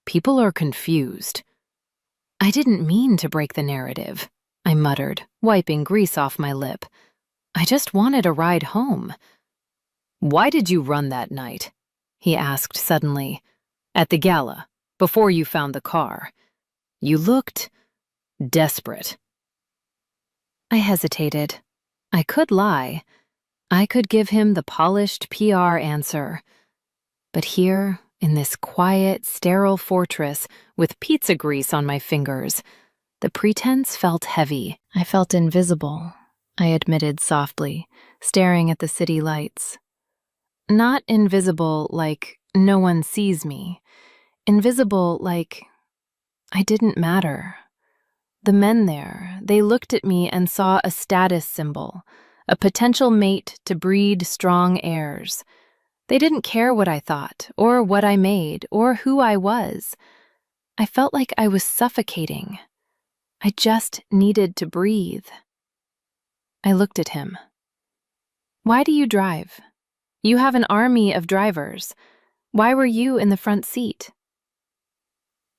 People are confused." "I didn't mean to break the narrative," I muttered, wiping grease off my lip. "I just wanted a ride home." "Why did you run that night?" he asked suddenly. "At the gala, before you found the car. You looked desperate." I hesitated. I could lie. I could give him the polished PR answer. But here, in this quiet, sterile fortress with pizza grease on my fingers, the pretense felt heavy. I felt invisible, I admitted softly, staring at the city lights. Not invisible like no one sees me. Invisible like I didn't matter. The men there, they looked at me and saw a status symbol, a potential mate to breed strong heirs. They didn't care what I thought, or what I made, or who I was. I felt like I was suffocating. I just needed to breathe. I looked at him. "Why do you drive? You have an army of drivers. Why were you in the front seat?"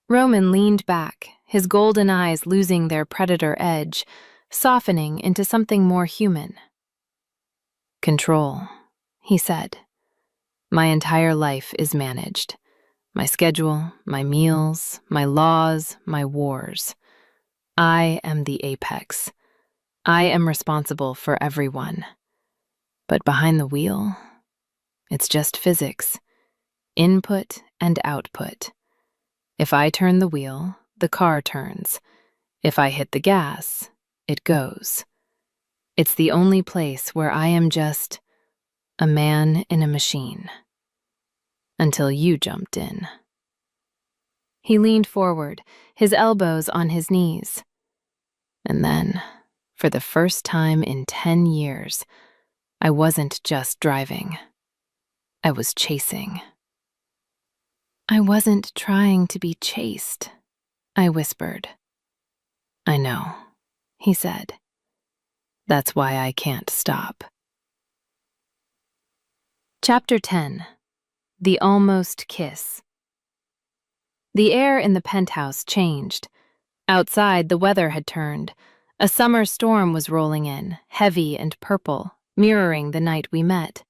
Roman leaned back, his golden eyes losing their predator edge, softening into something more human. "Control," he said. "My entire life is managed. My schedule, my meals, my laws, my wars. I am the apex. I am responsible for everyone. But behind the wheel, it's just physics. Input and output. If I turn the wheel, the car turns. If I hit the gas, it goes. It's the only place where I am just a man in a machine. Until you jumped in." He leaned forward, his elbows on his knees. And then, for the first time in 10 years, I wasn't just driving. I was chasing. "I wasn't trying to be chased," I whispered. "I know," he said. "That's why I can't stop." Chapter 10. The Almost Kiss. The air in the penthouse changed. Outside, the weather had turned. A summer storm was rolling in, heavy and purple, mirroring the night we met.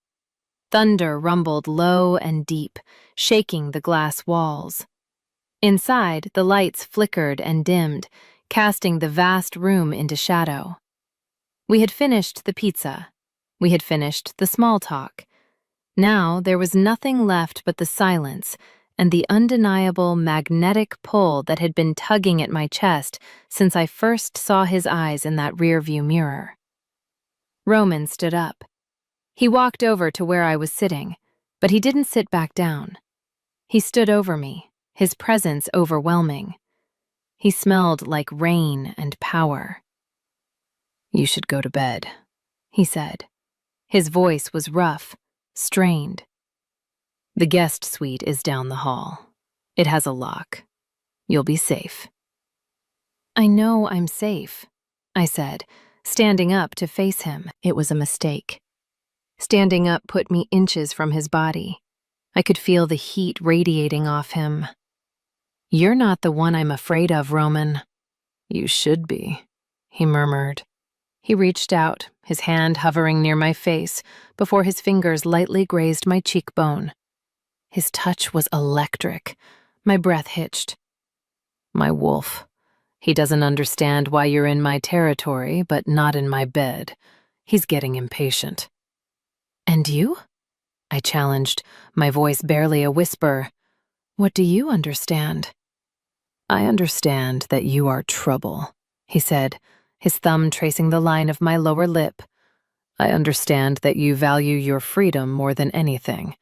Thunder rumbled low and deep, shaking the glass walls. Inside, the lights flickered and dimmed, casting the vast room into shadow. We had finished the pizza. We had finished the small talk. Now there was nothing left but the silence and the undeniable magnetic pull that had been tugging at my chest since I first saw his eyes in that rearview mirror. Roman stood up. He walked over to where I was sitting, but he didn't sit back down. He stood over me, his presence overwhelming. He smelled like rain and power. "You should go to bed," he said. His voice was rough, strained. "The guest suite is down the hall. It has a lock. You'll be safe." "I know I'm safe," I said, standing up to face him. It was a mistake. Standing up put me inches from his body. I could feel the heat radiating off him. "You're not the one I'm afraid of, Roman." "You should be," he murmured. He reached out, his hand hovering near my face before his fingers lightly grazed my cheekbone. His touch was electric. My breath hitched. "My wolf. He doesn't understand why you're in my territory, but not in my bed. He's getting impatient." "And you?" I challenged, my voice barely a whisper. "What do you understand?" "I understand that you are trouble," he said, his thumb tracing the line of my lower lip. "I understand that you value your freedom more than anything,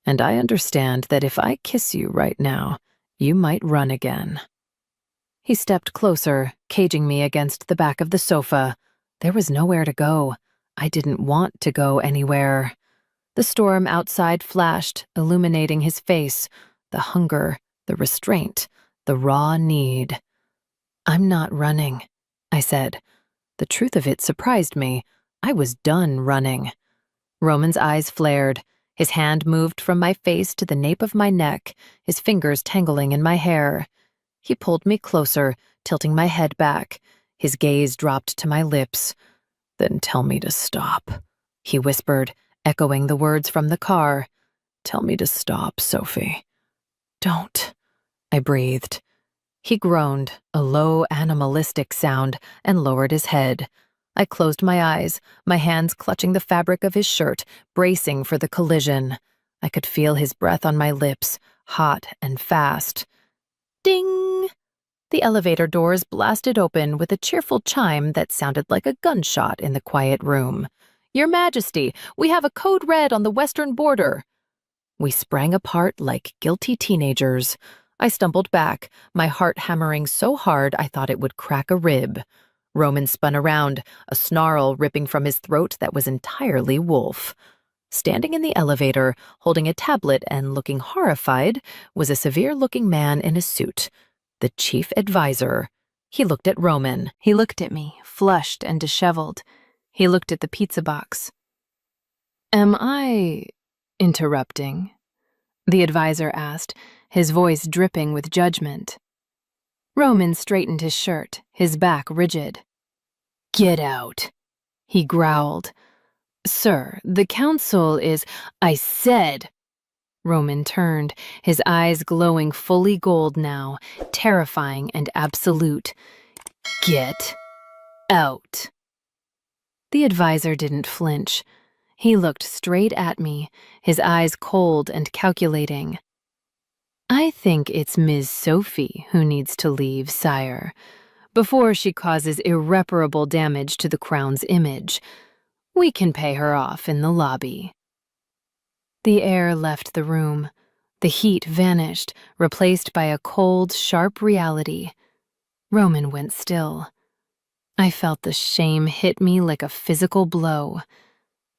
and I understand that if I kiss you right now, you might run again." He stepped closer, caging me against the back of the sofa. There was nowhere to go. I didn't want to go anywhere. The storm outside flashed, illuminating his face, the hunger, the restraint, the raw need. "I'm not running," I said. The truth of it surprised me. I was done running. Roman's eyes flared. His hand moved from my face to the nape of my neck, his fingers tangling in my hair. He pulled me closer, tilting my head back. His gaze dropped to my lips. "Then tell me to stop," he whispered, echoing the words from the car. "Tell me to stop, Sophie." "Don't," I breathed. He groaned, a low, animalistic sound, and lowered his head. I closed my eyes, my hands clutching the fabric of his shirt, bracing for the collision. I could feel his breath on my lips, hot and fast. Ding! The elevator doors blasted open with a cheerful chime that sounded like a gunshot in the quiet room. "Your Majesty, we have a code red on the western border." We sprang apart like guilty teenagers. I stumbled back, my heart hammering so hard I thought it would crack a rib. Roman spun around, a snarl ripping from his throat that was entirely wolf. Standing in the elevator, holding a tablet and looking horrified, was a severe-looking man in a suit. The chief advisor. He looked at Roman. He looked at me, flushed and disheveled. He looked at the pizza box. "Am I interrupting?" the advisor asked, his voice dripping with judgment. Roman straightened his shirt, his back rigid. "Get out," he growled. "Sir, the council is—" "I said—" Roman turned, his eyes glowing fully gold now, terrifying and absolute. "Get out." The advisor didn't flinch. He looked straight at me, his eyes cold and calculating. "I think it's Ms. Sophie who needs to leave, sire, before she causes irreparable damage to the crown's image. We can pay her off in the lobby." The air left the room. The heat vanished, replaced by a cold, sharp reality. Roman went still. I felt the shame hit me like a physical blow.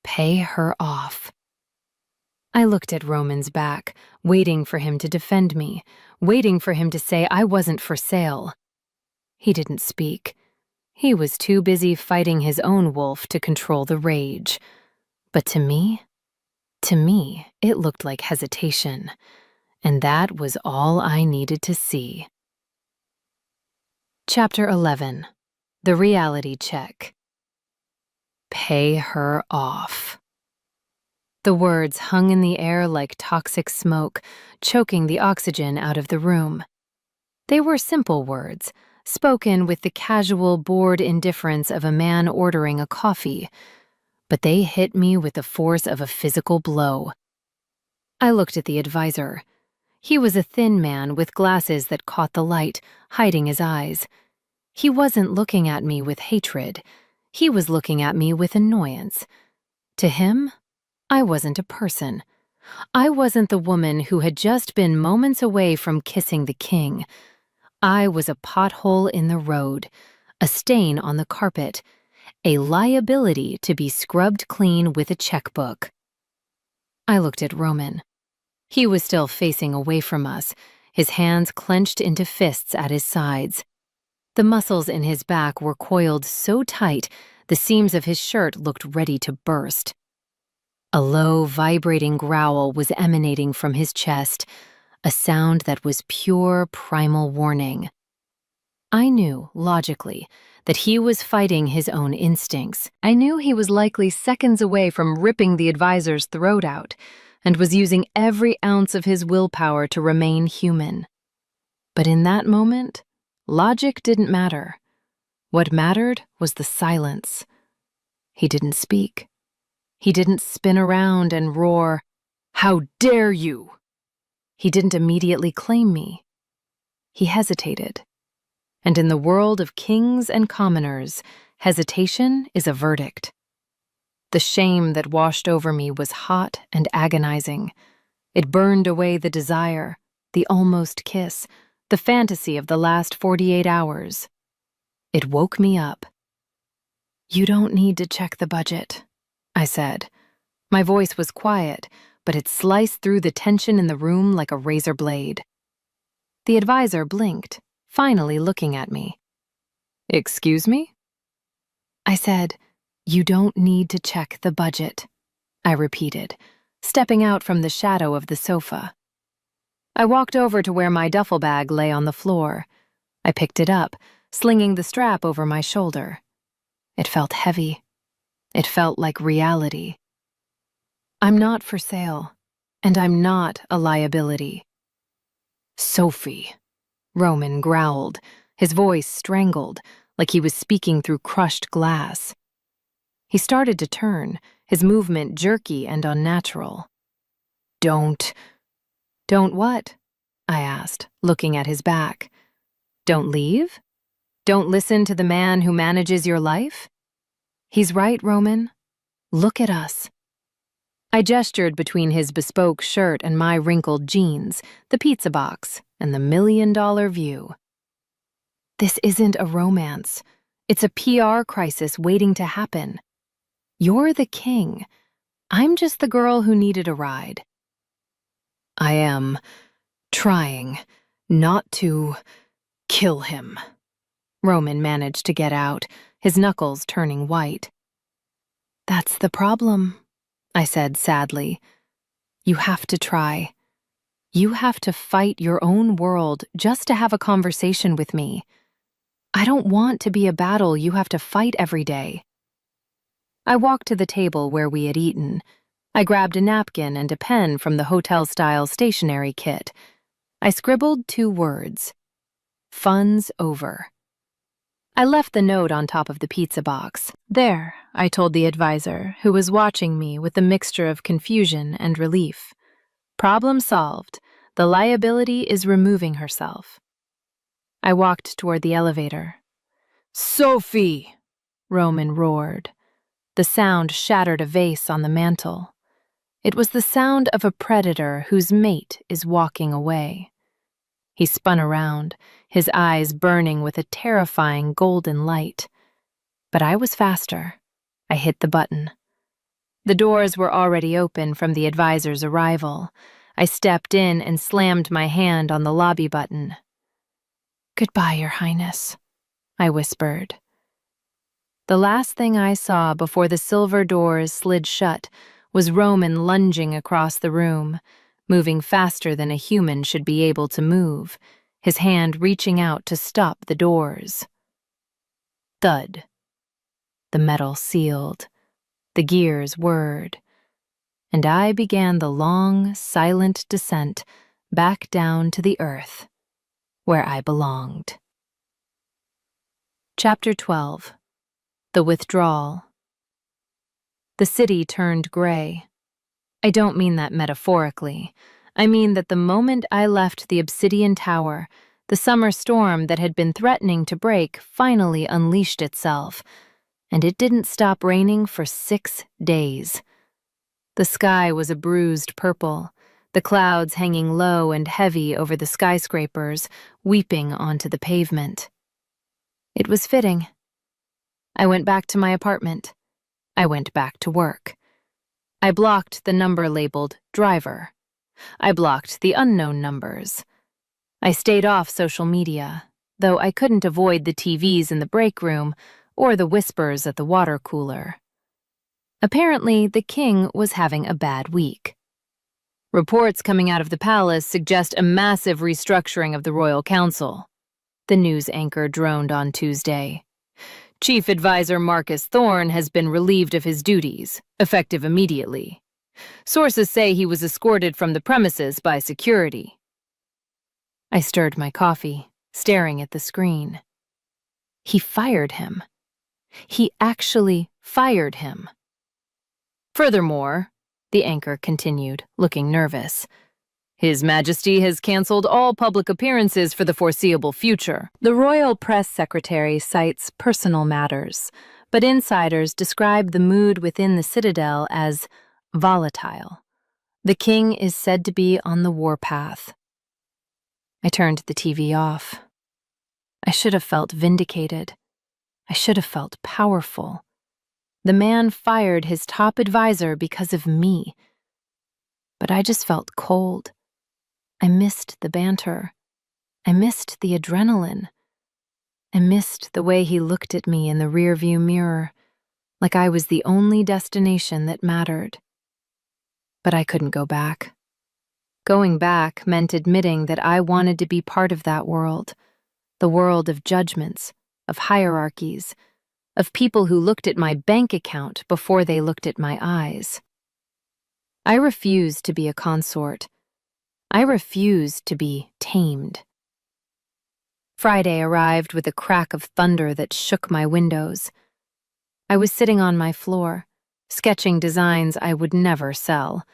Pay her off. I looked at Roman's back, waiting for him to defend me, waiting for him to say I wasn't for sale. He didn't speak. He was too busy fighting his own wolf to control the rage. But to me, it looked like hesitation, and that was all I needed to see. Chapter 11. The Reality Check. Pay her off. The words hung in the air like toxic smoke, choking the oxygen out of the room. They were simple words, spoken with the casual, bored indifference of a man ordering a coffee, but they hit me with the force of a physical blow. I looked at the advisor. He was a thin man with glasses that caught the light, hiding his eyes. He wasn't looking at me with hatred. He was looking at me with annoyance. To him, I wasn't a person. I wasn't the woman who had just been moments away from kissing the king. I was a pothole in the road, a stain on the carpet, a liability to be scrubbed clean with a checkbook. I looked at Roman. He was still facing away from us, his hands clenched into fists at his sides. The muscles in his back were coiled so tight, the seams of his shirt looked ready to burst. A low, vibrating growl was emanating from his chest, a sound that was pure primal warning. I knew, logically, that he was fighting his own instincts. I knew he was likely seconds away from ripping the advisor's throat out, and was using every ounce of his willpower to remain human. But in that moment, logic didn't matter. What mattered was the silence. He didn't speak. He didn't spin around and roar, "How dare you!" He didn't immediately claim me. He hesitated. And in the world of kings and commoners, hesitation is a verdict. The shame that washed over me was hot and agonizing. It burned away the desire, the almost kiss, the fantasy of the last 48 hours. It woke me up. "You don't need to check the budget," I said. My voice was quiet, but it sliced through the tension in the room like a razor blade. The advisor blinked, finally looking at me. "Excuse me?" I said, "You don't need to check the budget," I repeated, stepping out from the shadow of the sofa. I walked over to where my duffel bag lay on the floor. I picked it up, slinging the strap over my shoulder. It felt heavy. It felt like reality. I'm not for sale, and I'm not a liability. "Sophie," Roman growled, his voice strangled, like he was speaking through crushed glass. He started to turn, his movement jerky and unnatural. Don't what?" I asked, looking at his back. "Don't leave? Don't listen to the man who manages your life?" "He's right, Roman. Look at us." I gestured between his bespoke shirt and my wrinkled jeans, the pizza box, and the $1,000,000 view. "This isn't a romance. It's a PR crisis waiting to happen. You're the king. I'm just the girl who needed a ride." "I am trying not to kill him," Roman managed to get out, his knuckles turning white. "That's the problem," I said sadly. "You have to try. You have to fight your own world just to have a conversation with me. I don't want to be a battle you have to fight every day." I walked to the table where we had eaten. I grabbed a napkin and a pen from the hotel-style stationery kit. I scribbled 2 words. "Fun's over." I left the note on top of the pizza box. "There," I told the advisor, who was watching me with a mixture of confusion and relief. "Problem solved. The liability is removing herself." I walked toward the elevator. "Sophie!" Roman roared. The sound shattered a vase on the mantel. It was the sound of a predator whose mate is walking away. He spun around, his eyes burning with a terrifying golden light. But I was faster. I hit the button. The doors were already open from the advisor's arrival. I stepped in and slammed my hand on the lobby button. "Goodbye, Your Highness," I whispered. The last thing I saw before the silver doors slid shut was Roman lunging across the room, moving faster than a human should be able to move, his hand reaching out to stop the doors. Thud. The metal sealed. The gears whirred. And I began the long, silent descent back down to the earth, where I belonged. Chapter 12. The Withdrawal. The city turned gray. I don't mean that metaphorically. I mean that the moment I left the obsidian tower, the summer storm that had been threatening to break finally unleashed itself, and it didn't stop raining for 6 days. The sky was a bruised purple, the clouds hanging low and heavy over the skyscrapers, weeping onto the pavement. It was fitting. I went back to my apartment. I went back to work. I blocked the number labeled driver. I blocked the unknown numbers. I stayed off social media, though I couldn't avoid the TVs in the break room or the whispers at the water cooler. Apparently, the king was having a bad week. Reports coming out of the palace suggest a massive restructuring of the royal council, the news anchor droned on Tuesday. Chief Advisor Marcus Thorne has been relieved of his duties, effective immediately. Sources say he was escorted from the premises by security. I stirred my coffee, staring at the screen. He fired him. He actually fired him. Furthermore, the anchor continued, looking nervous, His Majesty has cancelled all public appearances for the foreseeable future. The royal press secretary cites personal matters, but insiders describe the mood within the citadel as volatile. The king is said to be on the warpath. I turned the TV off. I should have felt vindicated. I should have felt powerful. The man fired his top advisor because of me. But I just felt cold. I missed the banter. I missed the adrenaline. I missed the way he looked at me in the rearview mirror, like I was the only destination that mattered. But I couldn't go back. Going back meant admitting that I wanted to be part of that world, the world of judgments, of hierarchies, of people who looked at my bank account before they looked at my eyes. I refused to be a consort. I refused to be tamed. Friday arrived with a crack of thunder that shook my windows. I was sitting on my floor, sketching designs I would never sell,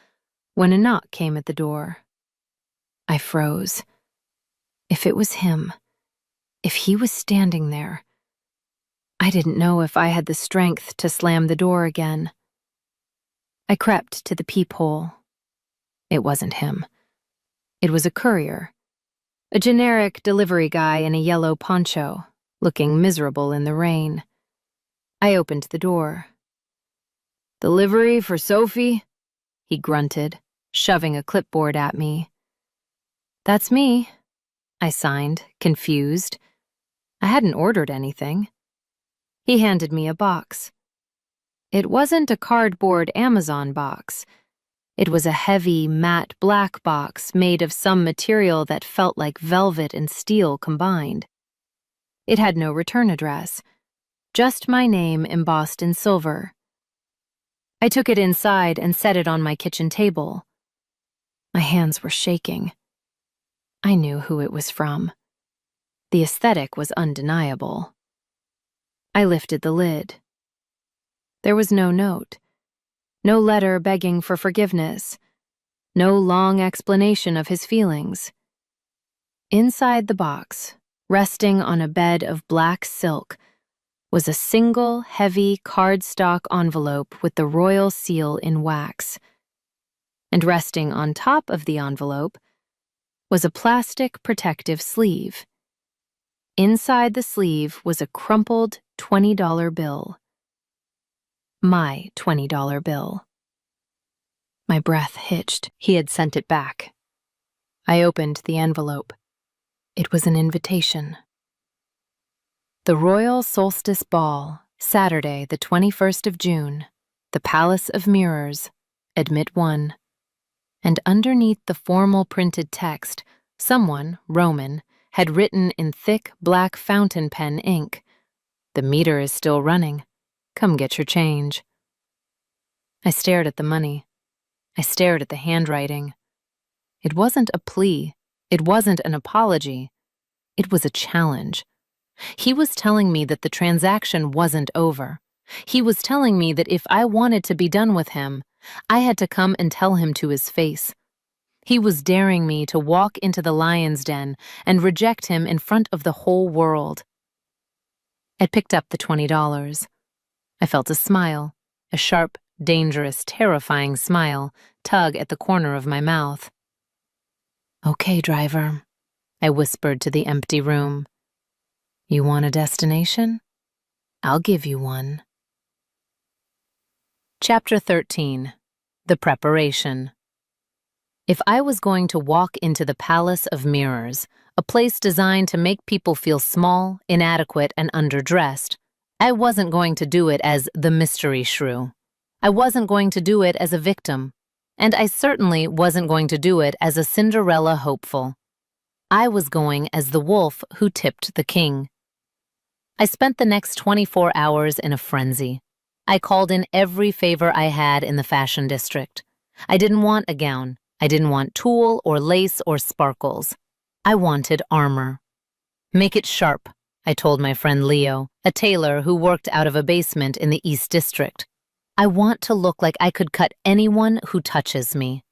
when a knock came at the door. I froze. If it was him, if he was standing there, I didn't know if I had the strength to slam the door again. I crept to the peephole. It wasn't him. It was a courier, a generic delivery guy in a yellow poncho, looking miserable in the rain. I opened the door. "Delivery for Sophie?" he grunted, shoving a clipboard at me. "That's me," I signed, confused. I hadn't ordered anything. He handed me a box. It wasn't a cardboard Amazon box. It was a heavy, matte black box made of some material that felt like velvet and steel combined. It had no return address, just my name embossed in silver. I took it inside and set it on my kitchen table. My hands were shaking. I knew who it was from. The aesthetic was undeniable. I lifted the lid. There was no note, no letter begging for forgiveness, no long explanation of his feelings. Inside the box, resting on a bed of black silk, was a single, heavy cardstock envelope with the royal seal in wax. And resting on top of the envelope was a plastic protective sleeve. Inside the sleeve was a crumpled $20 bill. My $20 bill. My breath hitched. He had sent it back. I opened the envelope. It was an invitation. The Royal Solstice Ball, Saturday, the 21st of June, the Palace of Mirrors, Admit 1. And underneath the formal printed text, someone, Roman, had written in thick black fountain pen ink, "The meter is still running. Come get your change." I stared at the money. I stared at the handwriting. It wasn't a plea. It wasn't an apology. It was a challenge. He was telling me that the transaction wasn't over. He was telling me that if I wanted to be done with him, I had to come and tell him to his face. He was daring me to walk into the lion's den and reject him in front of the whole world. I picked up the $20. I felt a smile, a sharp, dangerous, terrifying smile, tug at the corner of my mouth. "Okay, driver," I whispered to the empty room. "You want a destination? I'll give you one." Chapter 13. The Preparation. If I was going to walk into the Palace of Mirrors, a place designed to make people feel small, inadequate, and underdressed, I wasn't going to do it as the mystery shrew. I wasn't going to do it as a victim. And I certainly wasn't going to do it as a Cinderella hopeful. I was going as the wolf who tipped the king. I spent the next 24 hours in a frenzy. I called in every favor I had in the fashion district. I didn't want a gown. I didn't want tulle or lace or sparkles. I wanted armor. "Make it sharp," I told my friend Leo, a tailor who worked out of a basement in the East District. "I want to look like I could cut anyone who touches me."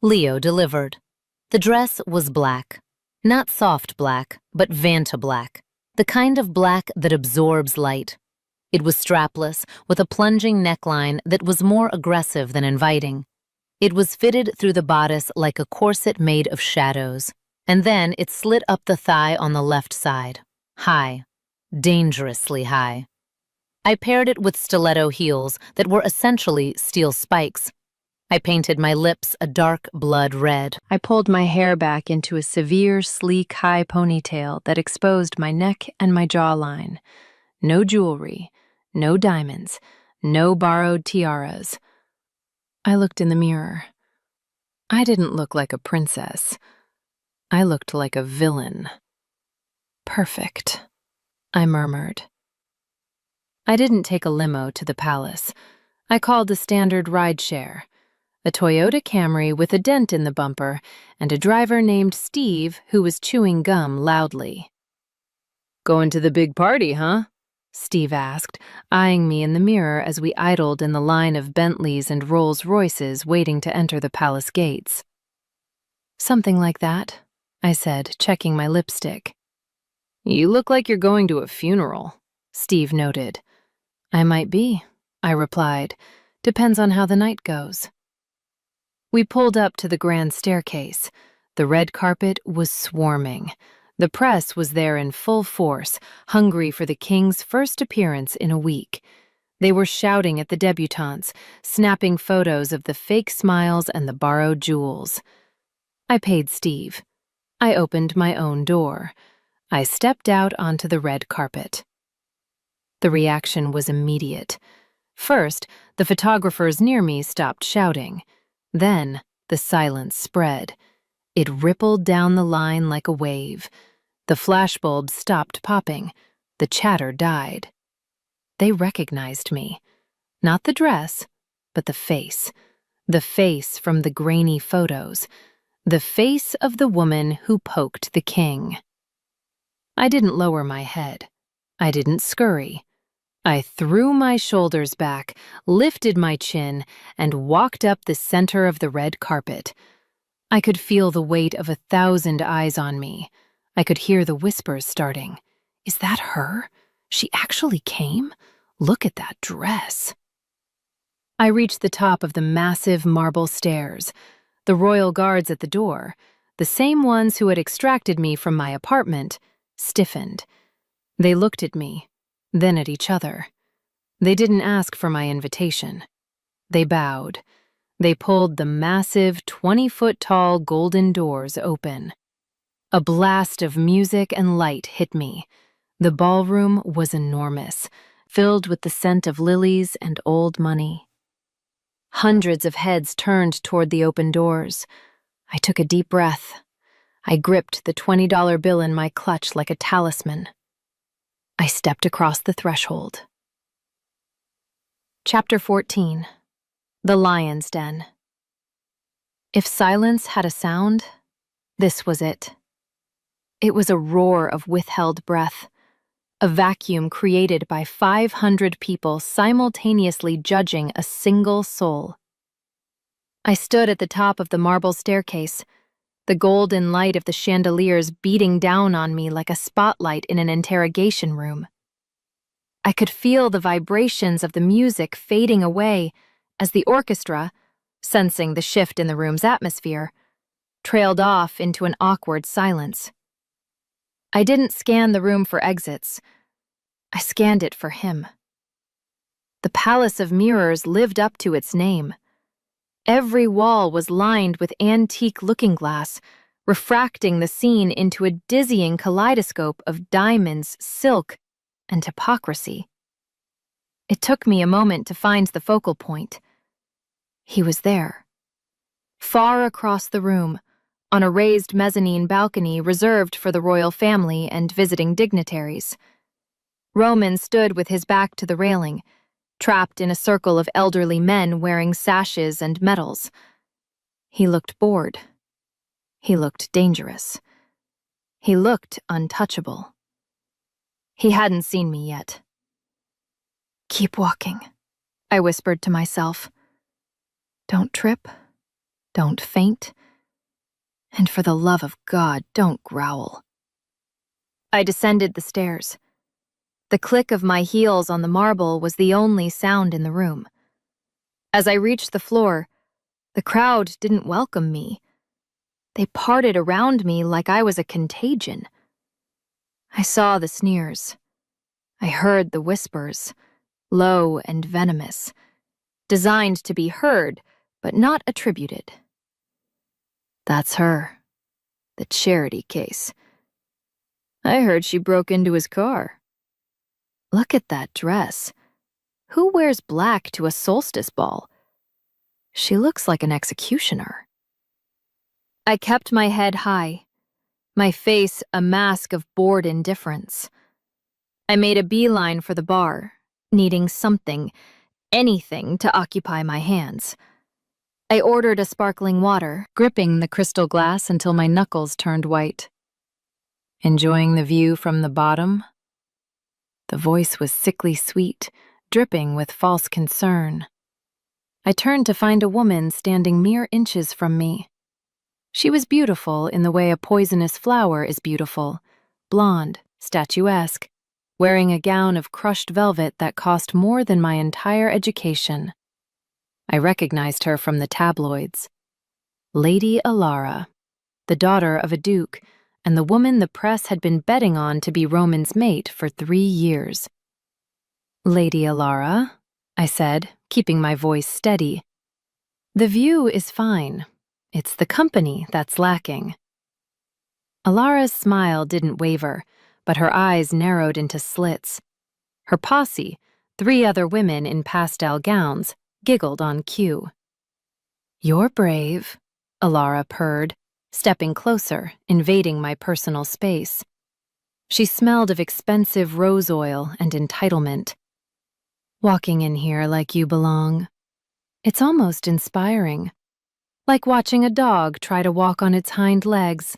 Leo delivered. The dress was black. Not soft black, but Vanta black. The kind of black that absorbs light. It was strapless, with a plunging neckline that was more aggressive than inviting. It was fitted through the bodice like a corset made of shadows, and then it slid up the thigh on the left side. High. Dangerously high. I paired it with stiletto heels that were essentially steel spikes. I painted my lips a dark blood red. I pulled my hair back into a severe, sleek, high ponytail that exposed my neck and my jawline. No jewelry, no diamonds, no borrowed tiaras. I looked in the mirror. I didn't look like a princess. I looked like a villain. "Perfect," I murmured. I didn't take a limo to the palace. I called a standard rideshare. A Toyota Camry with a dent in the bumper and a driver named Steve who was chewing gum loudly. "Going to the big party, huh?" Steve asked, eyeing me in the mirror as we idled in the line of Bentleys and Rolls-Royces waiting to enter the palace gates. "Something like that," I said, checking my lipstick. "You look like you're going to a funeral," Steve noted. "I might be," I replied. "Depends on how the night goes." We pulled up to the grand staircase. The red carpet was swarming. The press was there in full force, hungry for the king's first appearance in a week. They were shouting at the debutantes, snapping photos of the fake smiles and the borrowed jewels. I paid Steve. I opened my own door. I stepped out onto the red carpet. The reaction was immediate. First, the photographers near me stopped shouting. Then, the silence spread. It rippled down the line like a wave. The flashbulbs stopped popping. The chatter died. They recognized me. Not the dress, but the face. The face from the grainy photos. The face of the woman who poked the king. I didn't lower my head. I didn't scurry. I threw my shoulders back, lifted my chin, and walked up the center of the red carpet. I could feel the weight of 1,000 eyes on me. I could hear the whispers starting. "Is that her? She actually came? Look at that dress." I reached the top of the massive marble stairs. The royal guards at the door, the same ones who had extracted me from my apartment, stiffened. They looked at me, then at each other. They didn't ask for my invitation. They bowed. They pulled the massive 20-foot-tall golden doors open. A blast of music and light hit me. The ballroom was enormous, filled with the scent of lilies and old money. Hundreds of heads turned toward the open doors. I took a deep breath. I gripped the $20 bill in my clutch like a talisman. I stepped across the threshold. Chapter 14. The Lion's Den. If silence had a sound, this was it. It was a roar of withheld breath, a vacuum created by 500 people simultaneously judging a single soul. I stood at the top of the marble staircase, the golden light of the chandeliers beating down on me like a spotlight in an interrogation room. I could feel the vibrations of the music fading away as the orchestra, sensing the shift in the room's atmosphere, trailed off into an awkward silence. I didn't scan the room for exits. I scanned it for him. The Palace of Mirrors lived up to its name. Every wall was lined with antique looking-glass, refracting the scene into a dizzying kaleidoscope of diamonds, silk, and hypocrisy. It took me a moment to find the focal point. He was there. Far across the room, on a raised mezzanine balcony reserved for the royal family and visiting dignitaries. Roman stood with his back to the railing, trapped in a circle of elderly men wearing sashes and medals. He looked bored. He looked dangerous. He looked untouchable. He hadn't seen me yet. "Keep walking," I whispered to myself. "Don't trip. Don't faint. And for the love of God, don't growl." I descended the stairs. The click of my heels on the marble was the only sound in the room. As I reached the floor, the crowd didn't welcome me. They parted around me like I was a contagion. I saw the sneers. I heard the whispers, low and venomous, designed to be heard but not attributed. "That's her. The charity case. I heard she broke into his car. Look at that dress. Who wears black to a solstice ball? She looks like an executioner." I kept my head high, my face a mask of bored indifference. I made a beeline for the bar, needing something, anything to occupy my hands. I ordered a sparkling water, gripping the crystal glass until my knuckles turned white. "Enjoying the view from the bottom?" The voice was sickly sweet, dripping with false concern. I turned to find a woman standing mere inches from me. She was beautiful in the way a poisonous flower is beautiful, blonde, statuesque, wearing a gown of crushed velvet that cost more than my entire education. I recognized her from the tabloids. Lady Alara, the daughter of a duke, and the woman the press had been betting on to be Roman's mate for 3 years. "Lady Alara," I said, keeping my voice steady. "The view is fine. It's the company that's lacking." Alara's smile didn't waver, but her eyes narrowed into slits. Her posse, 3 other women in pastel gowns, giggled on cue. "You're brave," Alara purred, stepping closer, invading my personal space. She smelled of expensive rose oil and entitlement. "Walking in here like you belong. It's almost inspiring. Like watching a dog try to walk on its hind legs."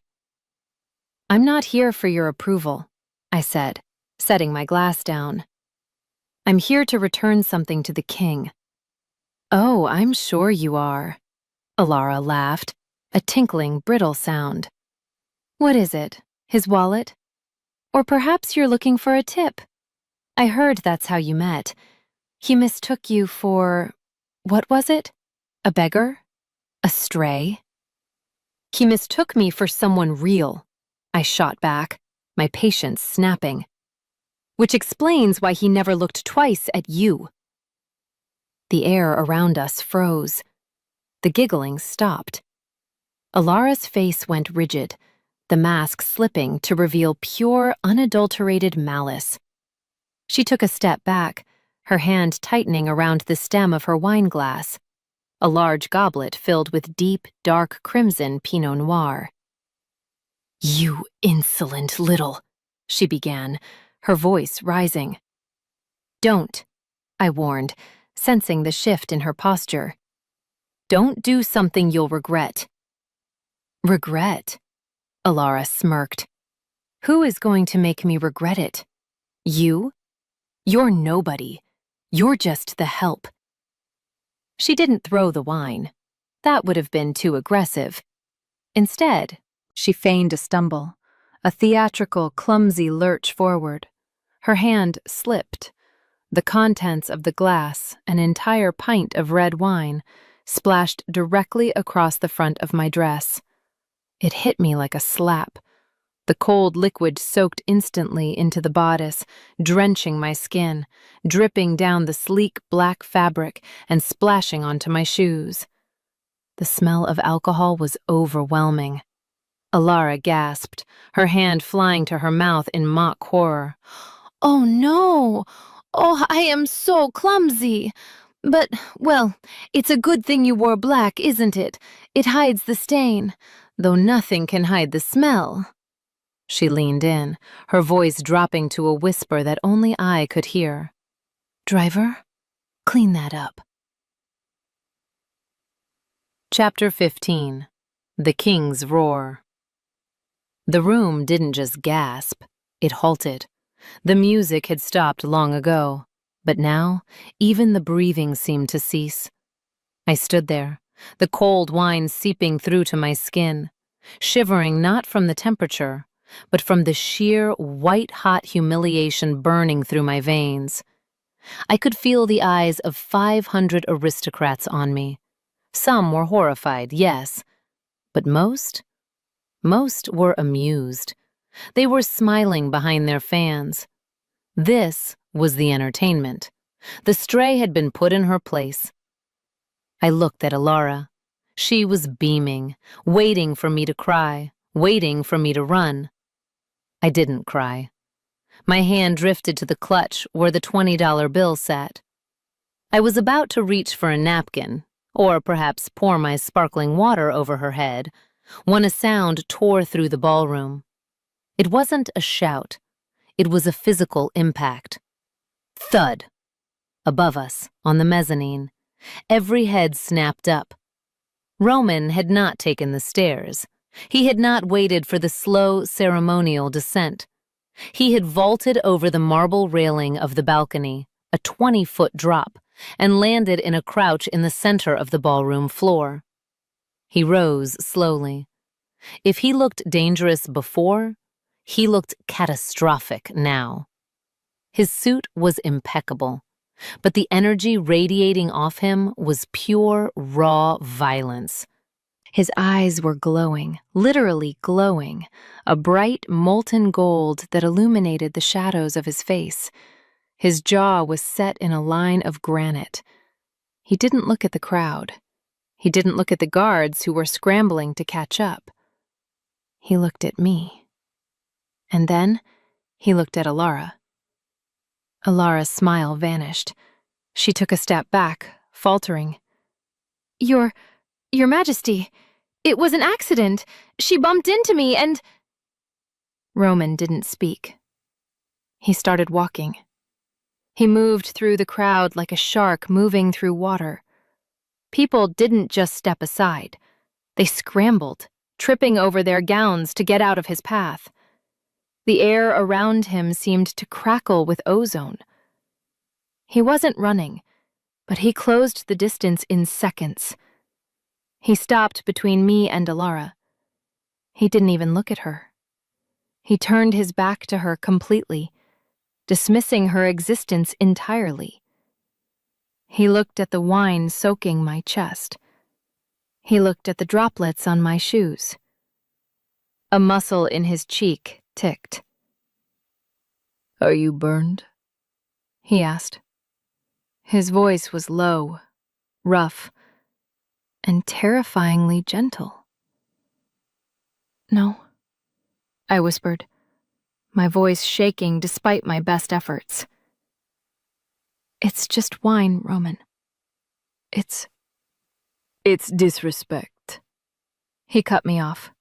"I'm not here for your approval," I said, setting my glass down. "I'm here to return something to the king." "Oh, I'm sure you are," Alara laughed, a tinkling, brittle sound. "What is it? His wallet? Or perhaps you're looking for a tip? I heard that's how you met. He mistook you for, what was it? A beggar? A stray?" "He mistook me for someone real," I shot back, my patience snapping. "Which explains why he never looked twice at you." The air around us froze. The giggling stopped. Alara's face went rigid, the mask slipping to reveal pure, unadulterated malice. She took a step back, her hand tightening around the stem of her wine glass, a large goblet filled with deep, dark crimson Pinot Noir. "You insolent little," she began, her voice rising. "Don't," I warned, sensing the shift in her posture. "Don't do something you'll regret." "Regret?" Alara smirked. "Who is going to make me regret it? You? You're nobody. You're just the help." She didn't throw the wine. That would have been too aggressive. Instead, She feigned a stumble, a theatrical, clumsy lurch forward. Her hand slipped. The contents of the glass, an entire pint of red wine, splashed directly across the front of my dress. It hit me like a slap. The cold liquid soaked instantly into the bodice, drenching my skin, dripping down the sleek black fabric and splashing onto my shoes. The smell of alcohol was overwhelming. Alara gasped, her hand flying to her mouth in mock horror. "Oh no! Oh, I am so clumsy! But, well, it's a good thing you wore black, isn't it? It hides the stain, though nothing can hide the smell." She leaned in, her voice dropping to a whisper that only I could hear. "Driver, clean that up." Chapter 15. The King's Roar. The room didn't just gasp, it halted. The music had stopped long ago, but now even the breathing seemed to cease. I stood there, the cold wine seeping through to my skin, shivering not from the temperature, but from the sheer white-hot humiliation burning through my veins. I could feel the eyes of 500 aristocrats on me. Some were horrified, yes, but most were amused. They were smiling behind their fans. This was the entertainment. The stray had been put in her place. I looked at Alara. She was beaming, waiting for me to cry, waiting for me to run. I didn't cry. My hand drifted to the clutch where the $20 bill sat. I was about to reach for a napkin, or perhaps pour my sparkling water over her head, when a sound tore through the ballroom. It wasn't a shout. It was a physical impact. Thud! Above us, on the mezzanine, every head snapped up. Roman had not taken the stairs. He had not waited for the slow, ceremonial descent. He had vaulted over the marble railing of the balcony, a 20-foot drop, and landed in a crouch in the center of the ballroom floor. He rose slowly. If he looked dangerous before, he looked catastrophic now. His suit was impeccable, but the energy radiating off him was pure, raw violence. His eyes were glowing, literally glowing, a bright, molten gold that illuminated the shadows of his face. His jaw was set in a line of granite. He didn't look at the crowd. He didn't look at the guards who were scrambling to catch up. He looked at me. And then he looked at Alara. Alara's smile vanished. She took a step back, faltering. Your Majesty, it was an accident. She bumped into me and—" Roman didn't speak. He started walking. He moved through the crowd like a shark moving through water. People didn't just step aside. They scrambled, tripping over their gowns to get out of his path. The air around him seemed to crackle with ozone. He wasn't running, but he closed the distance in seconds. He stopped between me and Alara. He didn't even look at her. He turned his back to her completely, dismissing her existence entirely. He looked at the wine soaking my chest. He looked at the droplets on my shoes. A muscle in his cheek ticked. "Are you burned?" he asked. His voice was low, rough, and terrifyingly gentle. "No," I whispered, my voice shaking despite my best efforts. "It's just wine, Roman. It's disrespect." He cut me off.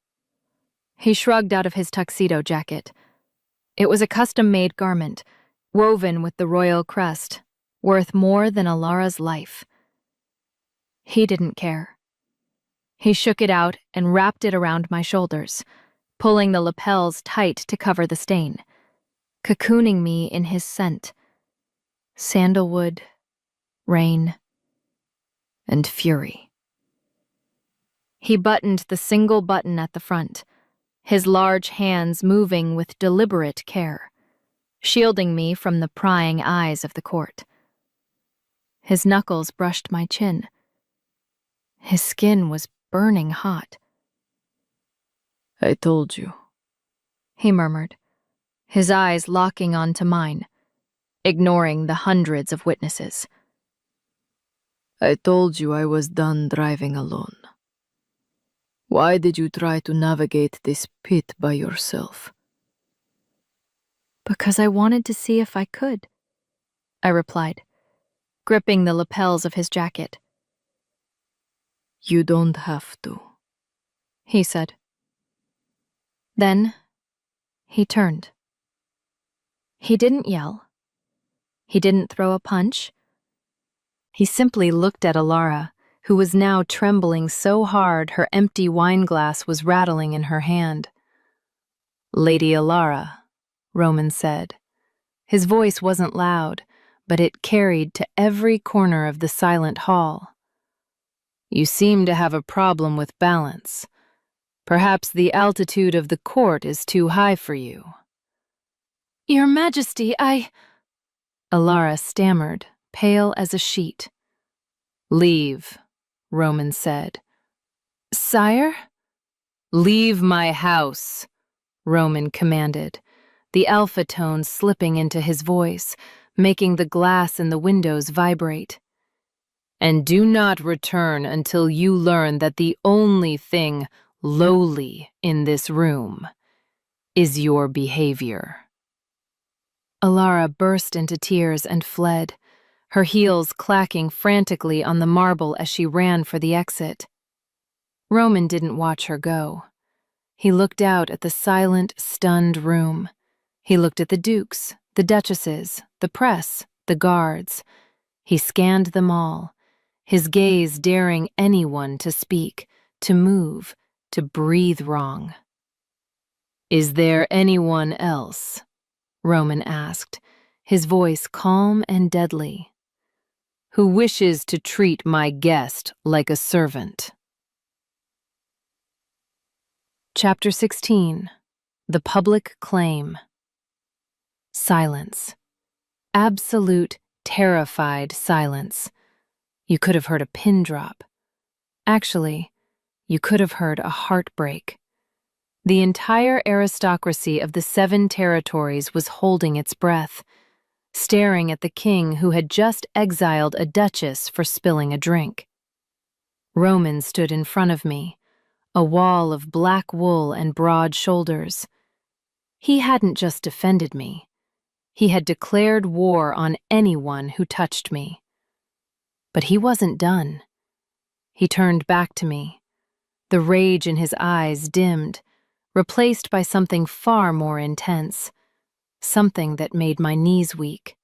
He shrugged out of his tuxedo jacket. It was a custom-made garment, woven with the royal crest, worth more than Alara's life. He didn't care. He shook it out and wrapped it around my shoulders, pulling the lapels tight to cover the stain, cocooning me in his scent. Sandalwood, rain, and fury. He buttoned the single button at the front, his large hands moving with deliberate care, shielding me from the prying eyes of the court. His knuckles brushed my chin. His skin was burning hot. I told you, he murmured, his eyes locking onto mine, ignoring the hundreds of witnesses. I told you I was done driving alone. Why did you try to navigate this pit by yourself? Because I wanted to see if I could, I replied, gripping the lapels of his jacket. You don't have to, he said. Then he turned. He didn't yell. He didn't throw a punch. He simply looked at Alara, who was now trembling so hard her empty wine glass was rattling in her hand. Lady Alara, Roman said. His voice wasn't loud, but it carried to every corner of the silent hall. You seem to have a problem with balance. Perhaps the altitude of the court is too high for you. Your Majesty, Alara stammered, pale as a sheet. Leave, Roman said. Sire? Leave my house, Roman commanded, the alpha tone slipping into his voice, making the glass in the windows vibrate. And do not return until you learn that the only thing lowly in this room is your behavior. Alara burst into tears and fled, her heels clacking frantically on the marble as she ran for the exit. Roman didn't watch her go. He looked out at the silent, stunned room. He looked at the dukes, the duchesses, the press, the guards. He scanned them all, his gaze daring anyone to speak, to move, to breathe wrong. Is there anyone else? Roman asked, his voice calm and deadly. Who wishes to treat my guest like a servant? Chapter 16. The Public Claim. Silence. Absolute, terrified silence. You could have heard a pin drop. Actually, you could have heard a heartbreak. The entire aristocracy of the 7 territories was holding its breath, staring at the king who had just exiled a duchess for spilling a drink. Roman stood in front of me, a wall of black wool and broad shoulders. He hadn't just defended me. He had declared war on anyone who touched me. But he wasn't done. He turned back to me. The rage in his eyes dimmed, replaced by something far more intense, something that made my knees weak.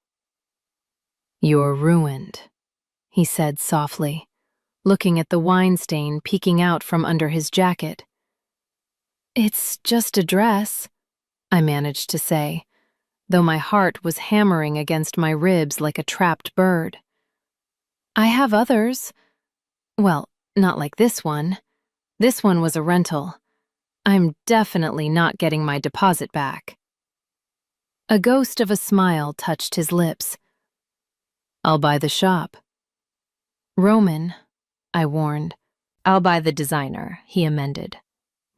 You're ruined, he said softly, looking at the wine stain peeking out from under his jacket. It's just a dress, I managed to say, though my heart was hammering against my ribs like a trapped bird. I have others. Well, not like this one. This one was a rental. I'm definitely not getting my deposit back. A ghost of a smile touched his lips. I'll buy the shop. Roman, I warned. I'll buy the designer, he amended.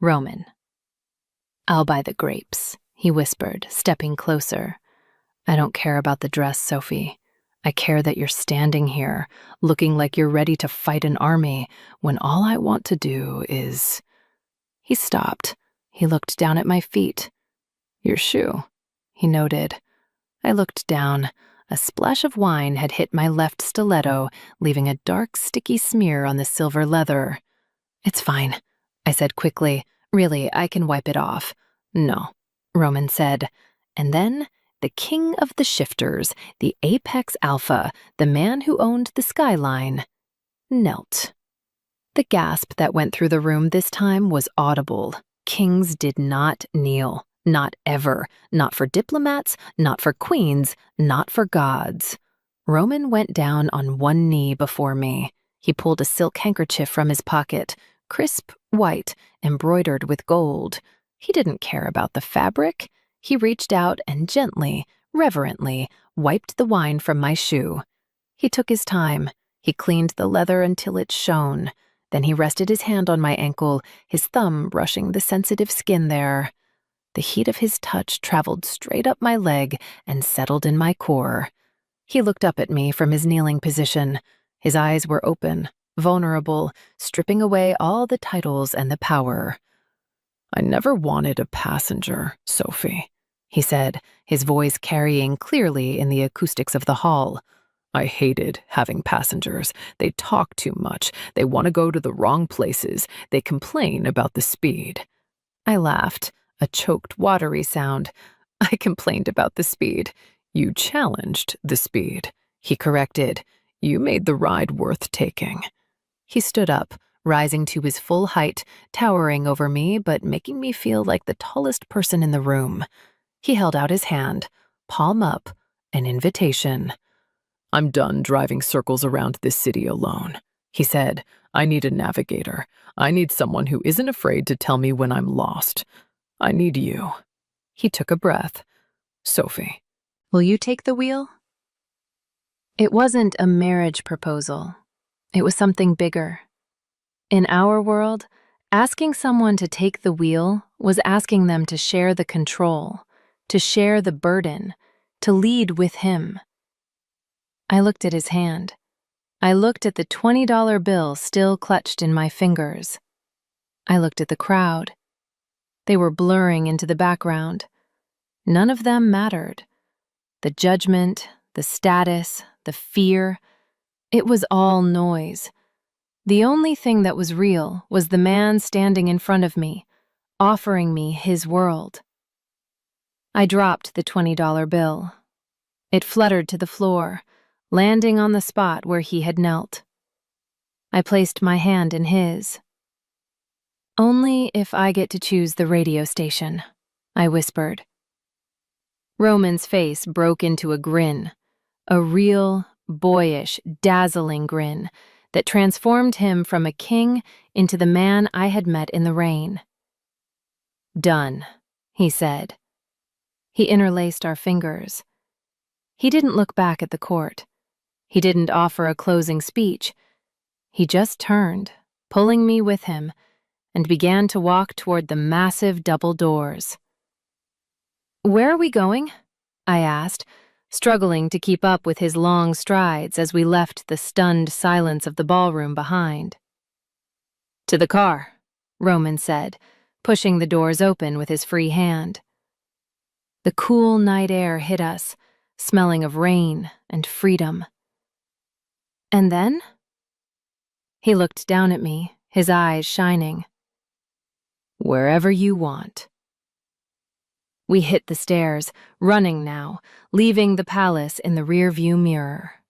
Roman. I'll buy the grapes, he whispered, stepping closer. I don't care about the dress, Sophie. I care that you're standing here, looking like you're ready to fight an army, when all I want to do is... He stopped. He looked down at my feet. Your shoe, he noted. I looked down. A splash of wine had hit my left stiletto, leaving a dark, sticky smear on the silver leather. It's fine, I said quickly. Really, I can wipe it off. No, Roman said. And then, the king of the shifters, the apex alpha, the man who owned the skyline, knelt. The gasp that went through the room this time was audible. Kings did not kneel. Not ever. Not for diplomats, not for queens, not for gods. Roman went down on one knee before me. He pulled a silk handkerchief from his pocket, crisp white, embroidered with gold. He didn't care about the fabric. He reached out and gently, reverently, wiped the wine from my shoe. He took his time. He cleaned the leather until it shone. Then he rested his hand on my ankle, his thumb brushing the sensitive skin there. The heat of his touch traveled straight up my leg and settled in my core. He looked up at me from his kneeling position. His eyes were open, vulnerable, stripping away all the titles and the power. "I never wanted a passenger, Sophie," he said, his voice carrying clearly in the acoustics of the hall. "I hated having passengers. They talk too much. They want to go to the wrong places. They complain about the speed." I laughed, a choked, watery sound. "I complained about the speed. You challenged the speed," he corrected. "You made the ride worth taking." He stood up, rising to his full height, towering over me but making me feel like the tallest person in the room. He held out his hand, palm up, an invitation. "I'm done driving circles around this city alone," he said. "I need a navigator. I need someone who isn't afraid to tell me when I'm lost. I need you." He took a breath. "Sophie." Will you take the wheel? It wasn't a marriage proposal. It was something bigger. In our world, asking someone to take the wheel was asking them to share the control, to share the burden, to lead with him. I looked at his hand. I looked at the $20 bill still clutched in my fingers. I looked at the crowd. They were blurring into the background. None of them mattered. The judgment, the status, the fear, it was all noise. The only thing that was real was the man standing in front of me, offering me his world. I dropped the $20 bill. It fluttered to the floor, landing on the spot where he had knelt. I placed my hand in his. "Only if I get to choose the radio station," I whispered. Roman's face broke into a grin, a real, boyish, dazzling grin that transformed him from a king into the man I had met in the rain. "Done," he said. He interlaced our fingers. He didn't look back at the court. He didn't offer a closing speech. He just turned, pulling me with him, and began to walk toward the massive double doors. "Where are we going?" I asked, struggling to keep up with his long strides as we left the stunned silence of the ballroom behind. "To the car," Roman said, pushing the doors open with his free hand. The cool night air hit us, smelling of rain and freedom. "And then?" He looked down at me, his eyes shining. "Wherever you want." We hit the stairs, running now, leaving the palace in the rearview mirror.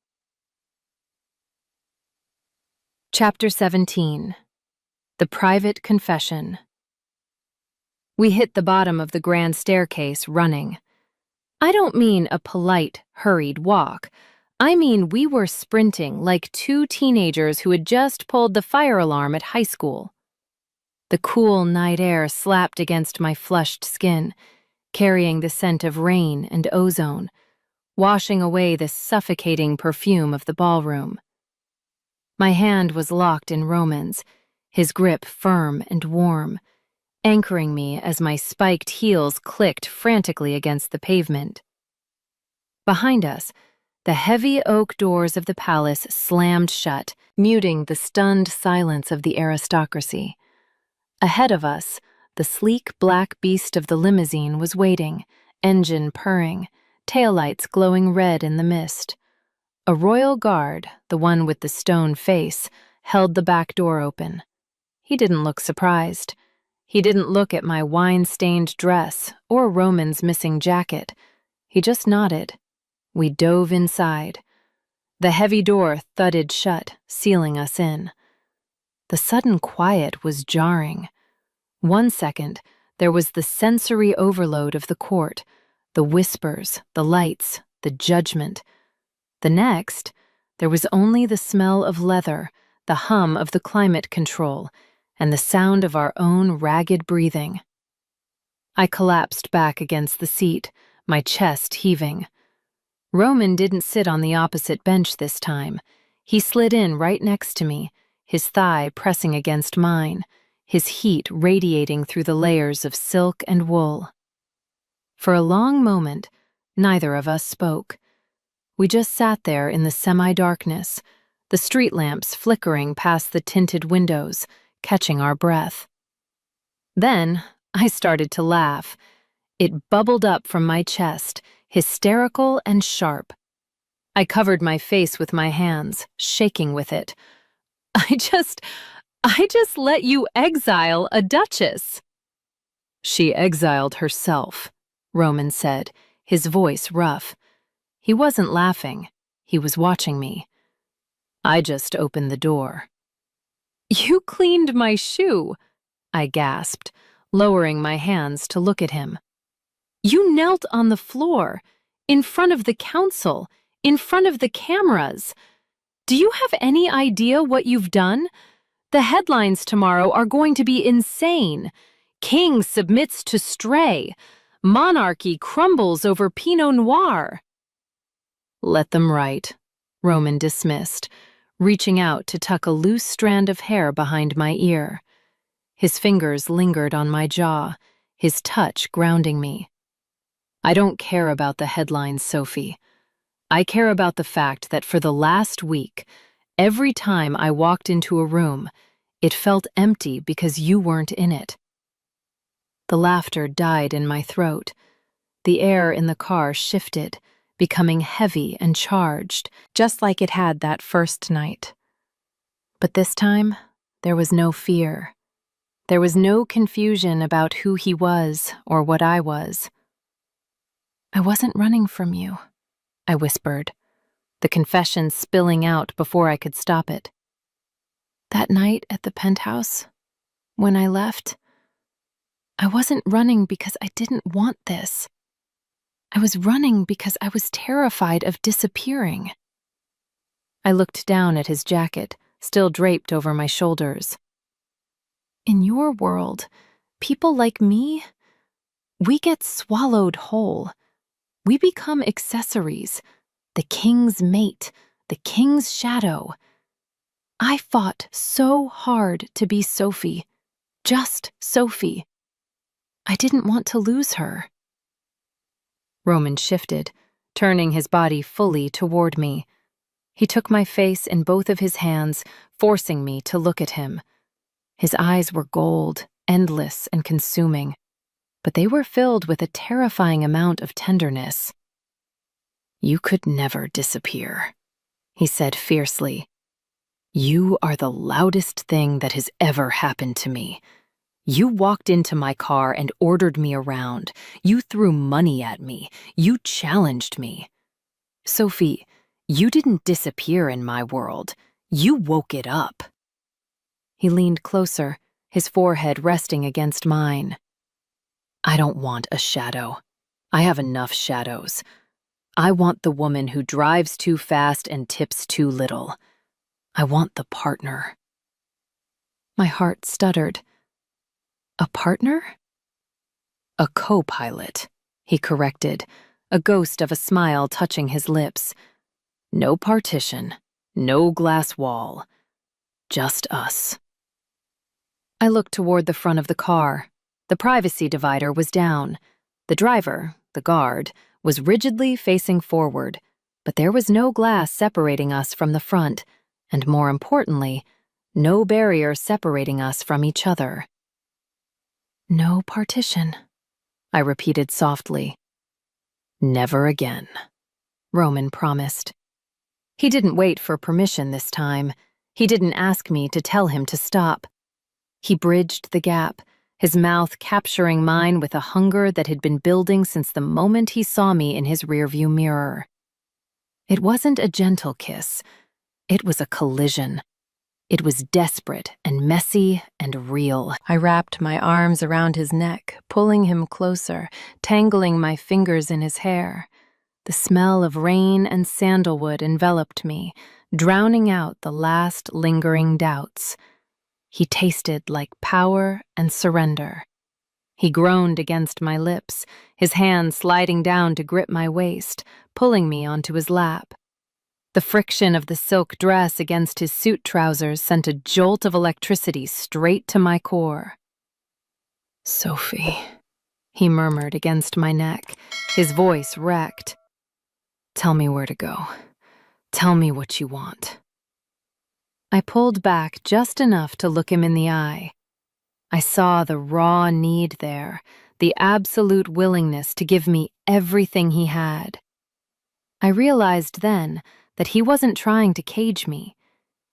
Chapter 17. The Private Confession. We hit the bottom of the grand staircase running. I don't mean a polite, hurried walk. I mean we were sprinting like two teenagers who had just pulled the fire alarm at high school. The cool night air slapped against my flushed skin, carrying the scent of rain and ozone, washing away the suffocating perfume of the ballroom. My hand was locked in Roman's, his grip firm and warm, anchoring me as my spiked heels clicked frantically against the pavement. Behind us, the heavy oak doors of the palace slammed shut, muting the stunned silence of the aristocracy. Ahead of us, the sleek black beast of the limousine was waiting, engine purring, taillights glowing red in the mist. A royal guard, the one with the stone face, held the back door open. He didn't look surprised. He didn't look at my wine-stained dress or Roman's missing jacket. He just nodded. We dove inside. The heavy door thudded shut, sealing us in. The sudden quiet was jarring. 1 second, there was the sensory overload of the court, the whispers, the lights, the judgment. The next, there was only the smell of leather, the hum of the climate control, and the sound of our own ragged breathing. I collapsed back against the seat, my chest heaving. Roman didn't sit on the opposite bench this time. He slid in right next to me, his thigh pressing against mine, his heat radiating through the layers of silk and wool. For a long moment, neither of us spoke. We just sat there in the semi-darkness, the street lamps flickering past the tinted windows, catching our breath. Then I started to laugh. It bubbled up from my chest, hysterical and sharp. I covered my face with my hands, shaking with it. I just let you exile a duchess." "She exiled herself," Roman said, his voice rough. He wasn't laughing. He was watching me. I just opened the door. "You cleaned my shoe," I gasped, lowering my hands to look at him. "You knelt on the floor, in front of the council, in front of the cameras. Do you have any idea what you've done? The headlines tomorrow are going to be insane. King submits to stray. Monarchy crumbles over Pinot Noir." "Let them write," Roman dismissed, reaching out to tuck a loose strand of hair behind my ear. His fingers lingered on my jaw, his touch grounding me. "I don't care about the headlines, Sophie. I care about the fact that for the last week, every time I walked into a room, it felt empty because you weren't in it." The laughter died in my throat. The air in the car shifted, becoming heavy and charged, just like it had that first night. But this time, there was no fear. There was no confusion about who he was or what I was. "I wasn't running from you," I whispered, the confession spilling out before I could stop it. "That night at the penthouse, when I left, I wasn't running because I didn't want this. I was running because I was terrified of disappearing." I looked down at his jacket, still draped over my shoulders. "In your world, people like me, we get swallowed whole. We become accessories, the king's mate, the king's shadow. I fought so hard to be Sophie, just Sophie. I didn't want to lose her." Roman shifted, turning his body fully toward me. He took my face in both of his hands, forcing me to look at him. His eyes were gold, endless and consuming, but they were filled with a terrifying amount of tenderness. "You could never disappear," he said fiercely. "You are the loudest thing that has ever happened to me. You walked into my car and ordered me around. You threw money at me. You challenged me. Sophie, you didn't disappear in my world. You woke it up." He leaned closer, his forehead resting against mine. "I don't want a shadow. I have enough shadows. I want the woman who drives too fast and tips too little. I want the partner." My heart stuttered. "A partner?" "A co-pilot," he corrected, a ghost of a smile touching his lips. "No partition, no glass wall, just us." I looked toward the front of the car. The privacy divider was down. The driver, the guard, was rigidly facing forward, but there was no glass separating us from the front, and more importantly, no barrier separating us from each other. "No partition," I repeated softly. "Never again," Roman promised. He didn't wait for permission this time. He didn't ask me to tell him to stop. He bridged the gap, his mouth capturing mine with a hunger that had been building since the moment he saw me in his rearview mirror. It wasn't a gentle kiss. It was a collision. It was desperate and messy and real. I wrapped my arms around his neck, pulling him closer, tangling my fingers in his hair. The smell of rain and sandalwood enveloped me, drowning out the last lingering doubts. He tasted like power and surrender. He groaned against my lips, his hand sliding down to grip my waist, pulling me onto his lap. The friction of the silk dress against his suit trousers sent a jolt of electricity straight to my core. "Sophie," he murmured against my neck, his voice wrecked. "Tell me where to go. Tell me what you want." I pulled back just enough to look him in the eye. I saw the raw need there, the absolute willingness to give me everything he had. I realized then that he wasn't trying to cage me.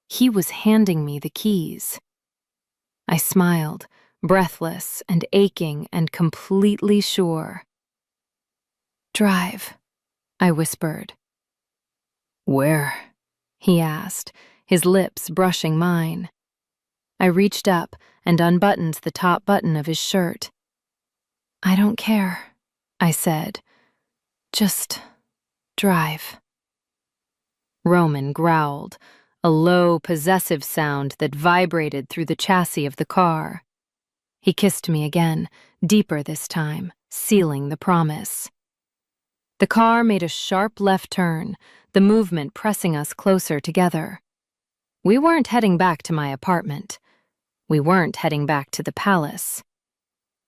He was handing me the keys. I smiled, breathless and aching and completely sure. "Drive," I whispered. "Where?" he asked, his lips brushing mine. I reached up and unbuttoned the top button of his shirt. "I don't care," I said. "Just drive." Roman growled, a low, possessive sound that vibrated through the chassis of the car. He kissed me again, deeper this time, sealing the promise. The car made a sharp left turn, the movement pressing us closer together. We weren't heading back to my apartment. We weren't heading back to the palace.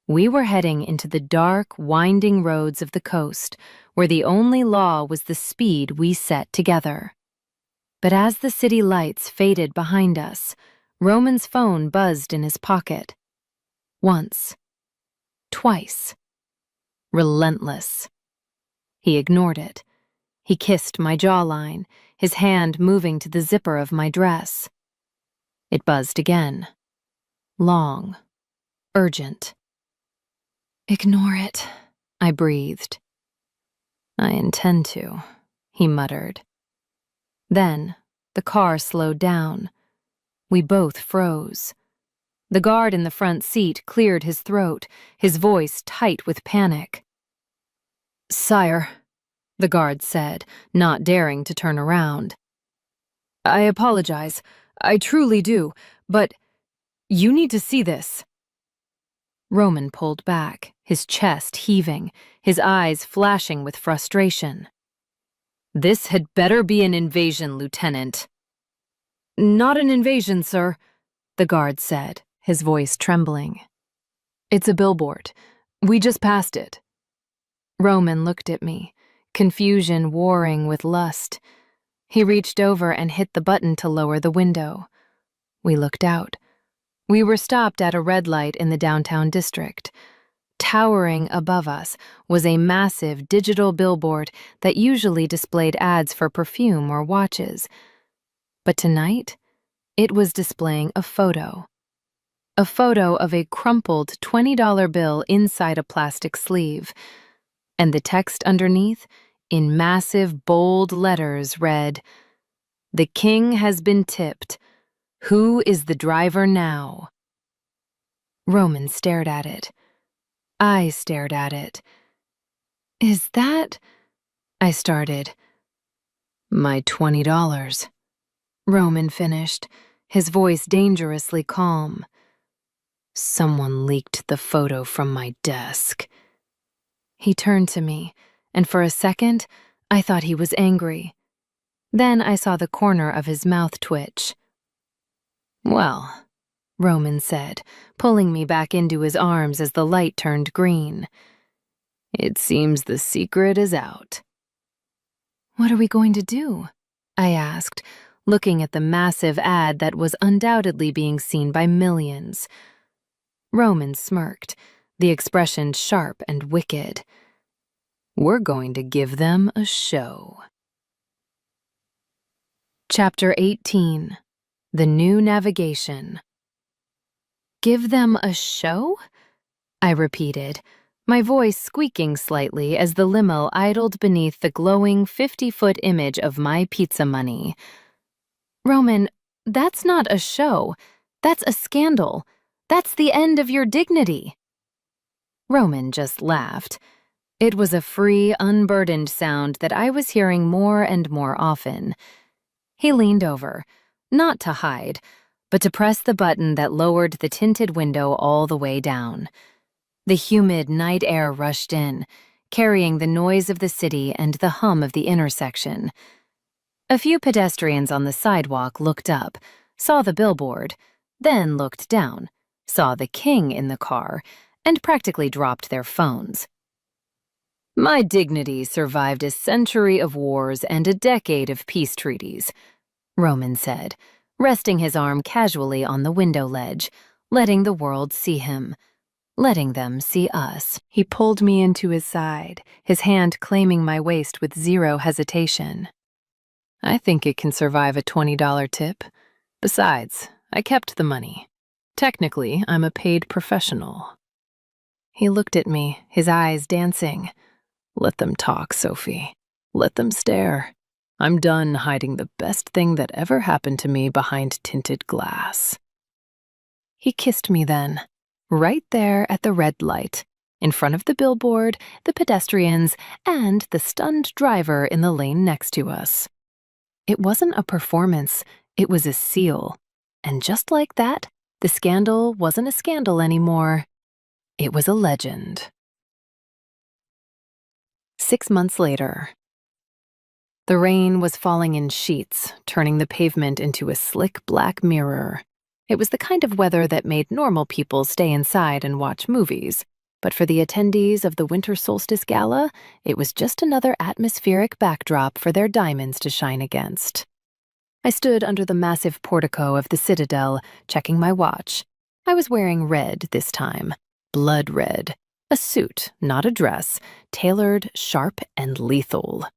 We were heading into the dark, winding roads of the coast, where the only law was the speed we set together. But as the city lights faded behind us, Roman's phone buzzed in his pocket. Once. Twice. Relentless. He ignored it. He kissed my jawline, his hand moving to the zipper of my dress. It buzzed again. Long. Urgent. "Ignore it," I breathed. "I intend to," he muttered. Then, the car slowed down. We both froze. The guard in the front seat cleared his throat, his voice tight with panic. "Sire," the guard said, not daring to turn around. "I apologize. I truly do. But you need to see this." Roman pulled back, his chest heaving, his eyes flashing with frustration. "This had better be an invasion, Lieutenant." "Not an invasion, sir," the guard said, his voice trembling. "It's a billboard. We just passed it." Roman looked at me, confusion warring with lust. He reached over and hit the button to lower the window. We looked out. We were stopped at a red light in the downtown district. Towering above us was a massive digital billboard that usually displayed ads for perfume or watches. But tonight, it was displaying a photo. A photo of a crumpled $20 bill inside a plastic sleeve. And the text underneath, in massive, bold letters, read, "The king has been tipped. Who is the driver now?" Roman stared at it. I stared at it. "Is that—" I started. "My $20. Roman finished, his voice dangerously calm. "Someone leaked the photo from my desk." He turned to me, and for a second, I thought he was angry. Then I saw the corner of his mouth twitch. "Well," Roman said, pulling me back into his arms as the light turned green. "It seems the secret is out." "What are we going to do?" I asked, looking at the massive ad that was undoubtedly being seen by millions. Roman smirked, the expression sharp and wicked. "We're going to give them a show." Chapter 18. The New Navigation. "Give them a show?" I repeated, my voice squeaking slightly as the limo idled beneath the glowing 50-foot image of my pizza money. "Roman, that's not a show. That's a scandal. That's the end of your dignity." Roman just laughed. It was a free, unburdened sound that I was hearing more and more often. He leaned over, not to hide, but to press the button that lowered the tinted window all the way down. The humid night air rushed in, carrying the noise of the city and the hum of the intersection. A few pedestrians on the sidewalk looked up, saw the billboard, then looked down, saw the king in the car, and practically dropped their phones. My dignity survived a century of wars and a decade of peace treaties, Roman said, resting his arm casually on the window ledge, letting the world see him, letting them see us. He pulled me into his side, his hand claiming my waist with zero hesitation. I think it can survive a $20 tip. Besides, I kept the money. Technically, I'm a paid professional. He looked at me, his eyes dancing. Let them talk, Sophie. Let them stare. I'm done hiding the best thing that ever happened to me behind tinted glass. He kissed me then, right there at the red light, in front of the billboard, the pedestrians, and the stunned driver in the lane next to us. It wasn't a performance, it was a seal. And just like that, the scandal wasn't a scandal anymore. It was a legend. 6 months later. The rain was falling in sheets, turning the pavement into a slick black mirror. It was the kind of weather that made normal people stay inside and watch movies. But for the attendees of the Winter Solstice Gala, it was just another atmospheric backdrop for their diamonds to shine against. I stood under the massive portico of the Citadel, checking my watch. I was wearing red this time, blood red. A suit, not a dress, tailored, sharp, and lethal.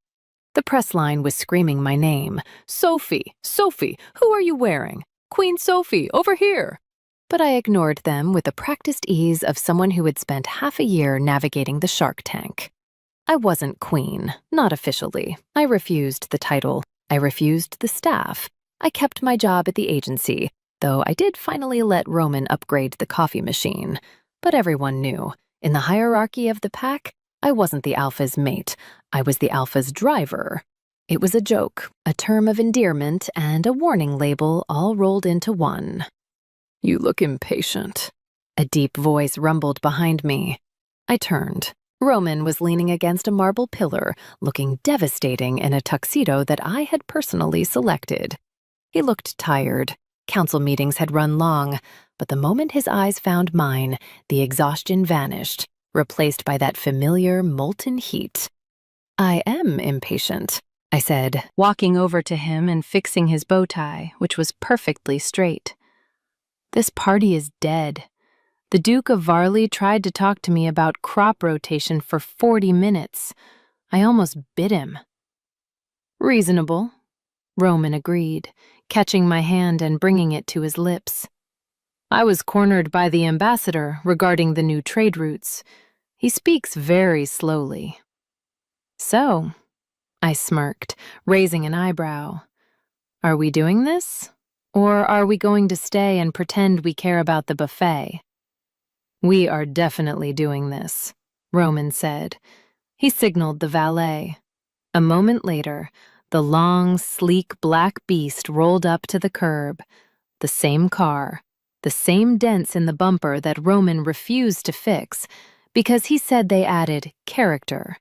The press line was screaming my name. Sophie, Sophie, who are you wearing? Queen Sophie, over here. But I ignored them with the practiced ease of someone who had spent half a year navigating the Shark Tank. I wasn't queen, not officially. I refused the title. I refused the staff. I kept my job at the agency, though I did finally let Roman upgrade the coffee machine. But everyone knew. In the hierarchy of the pack, I wasn't the alpha's mate. I was the alpha's driver. It was a joke, a term of endearment, and a warning label all rolled into one. You look impatient. A deep voice rumbled behind me. I turned. Roman was leaning against a marble pillar, looking devastating in a tuxedo that I had personally selected. He looked tired. Council meetings had run long, but the moment his eyes found mine, the exhaustion vanished, replaced by that familiar molten heat. I am impatient, I said, walking over to him and fixing his bow tie, which was perfectly straight. This party is dead. The Duke of Varley tried to talk to me about crop rotation for 40 minutes. I almost bit him. Reasonable, Roman agreed, catching my hand and bringing it to his lips. I was cornered by the ambassador regarding the new trade routes. He speaks very slowly. So, I smirked, raising an eyebrow. Are we doing this? Or are we going to stay and pretend we care about the buffet? We are definitely doing this, Roman said. He signaled the valet. A moment later, the long, sleek black beast rolled up to the curb. The same car. The same dents in the bumper that Roman refused to fix because he said they added character.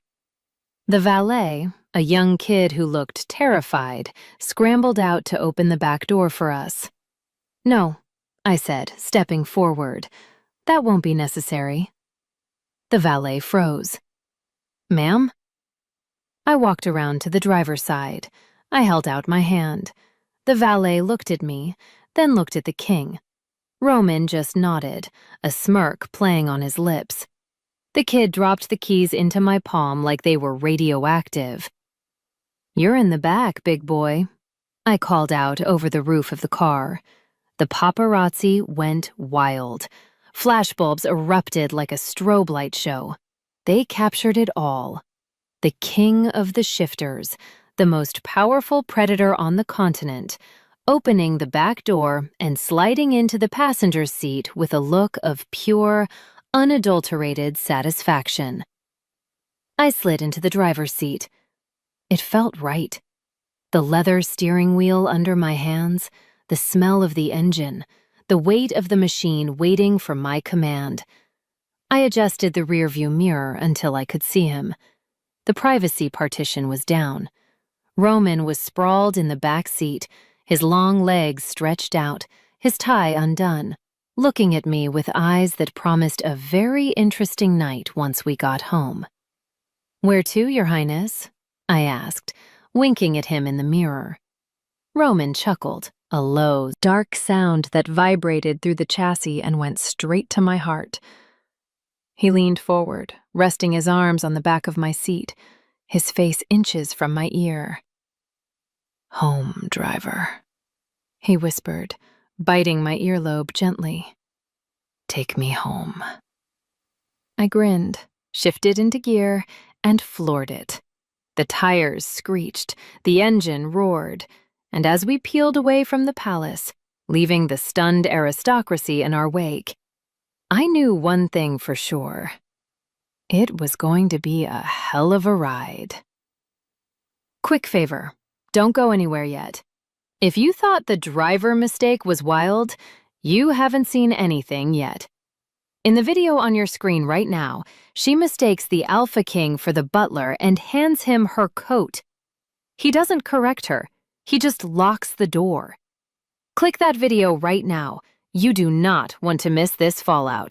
The valet, a young kid who looked terrified, scrambled out to open the back door for us. No, I said, stepping forward. That won't be necessary. The valet froze. Ma'am? I walked around to the driver's side. I held out my hand. The valet looked at me, then looked at the king. Roman just nodded, a smirk playing on his lips. The kid dropped the keys into my palm like they were radioactive. You're in the back, big boy, I called out over the roof of the car. The paparazzi went wild. Flashbulbs erupted like a strobe light show. They captured it all. The king of the shifters, the most powerful predator on the continent, opening the back door and sliding into the passenger seat with a look of pure, unadulterated satisfaction. I slid into the driver's seat. It felt right. The leather steering wheel under my hands, the smell of the engine, the weight of the machine waiting for my command. I adjusted the rearview mirror until I could see him. The privacy partition was down. Roman was sprawled in the back seat, his long legs stretched out, his tie undone, looking at me with eyes that promised a very interesting night once we got home. "Where to, Your Highness?" I asked, winking at him in the mirror. Roman chuckled, a low, dark sound that vibrated through the chassis and went straight to my heart. He leaned forward, resting his arms on the back of my seat, his face inches from my ear. "Home, driver," he whispered, biting my earlobe gently. "Take me home." I grinned, shifted into gear, and floored it. The tires screeched, the engine roared, and as we peeled away from the palace, leaving the stunned aristocracy in our wake, I knew one thing for sure. It was going to be a hell of a ride. Quick favor, don't go anywhere yet. If you thought the driver mistake was wild, you haven't seen anything yet. In the video on your screen right now, she mistakes the Alpha King for the butler and hands him her coat. He doesn't correct her, he just locks the door. Click that video right now. You do not want to miss this fallout.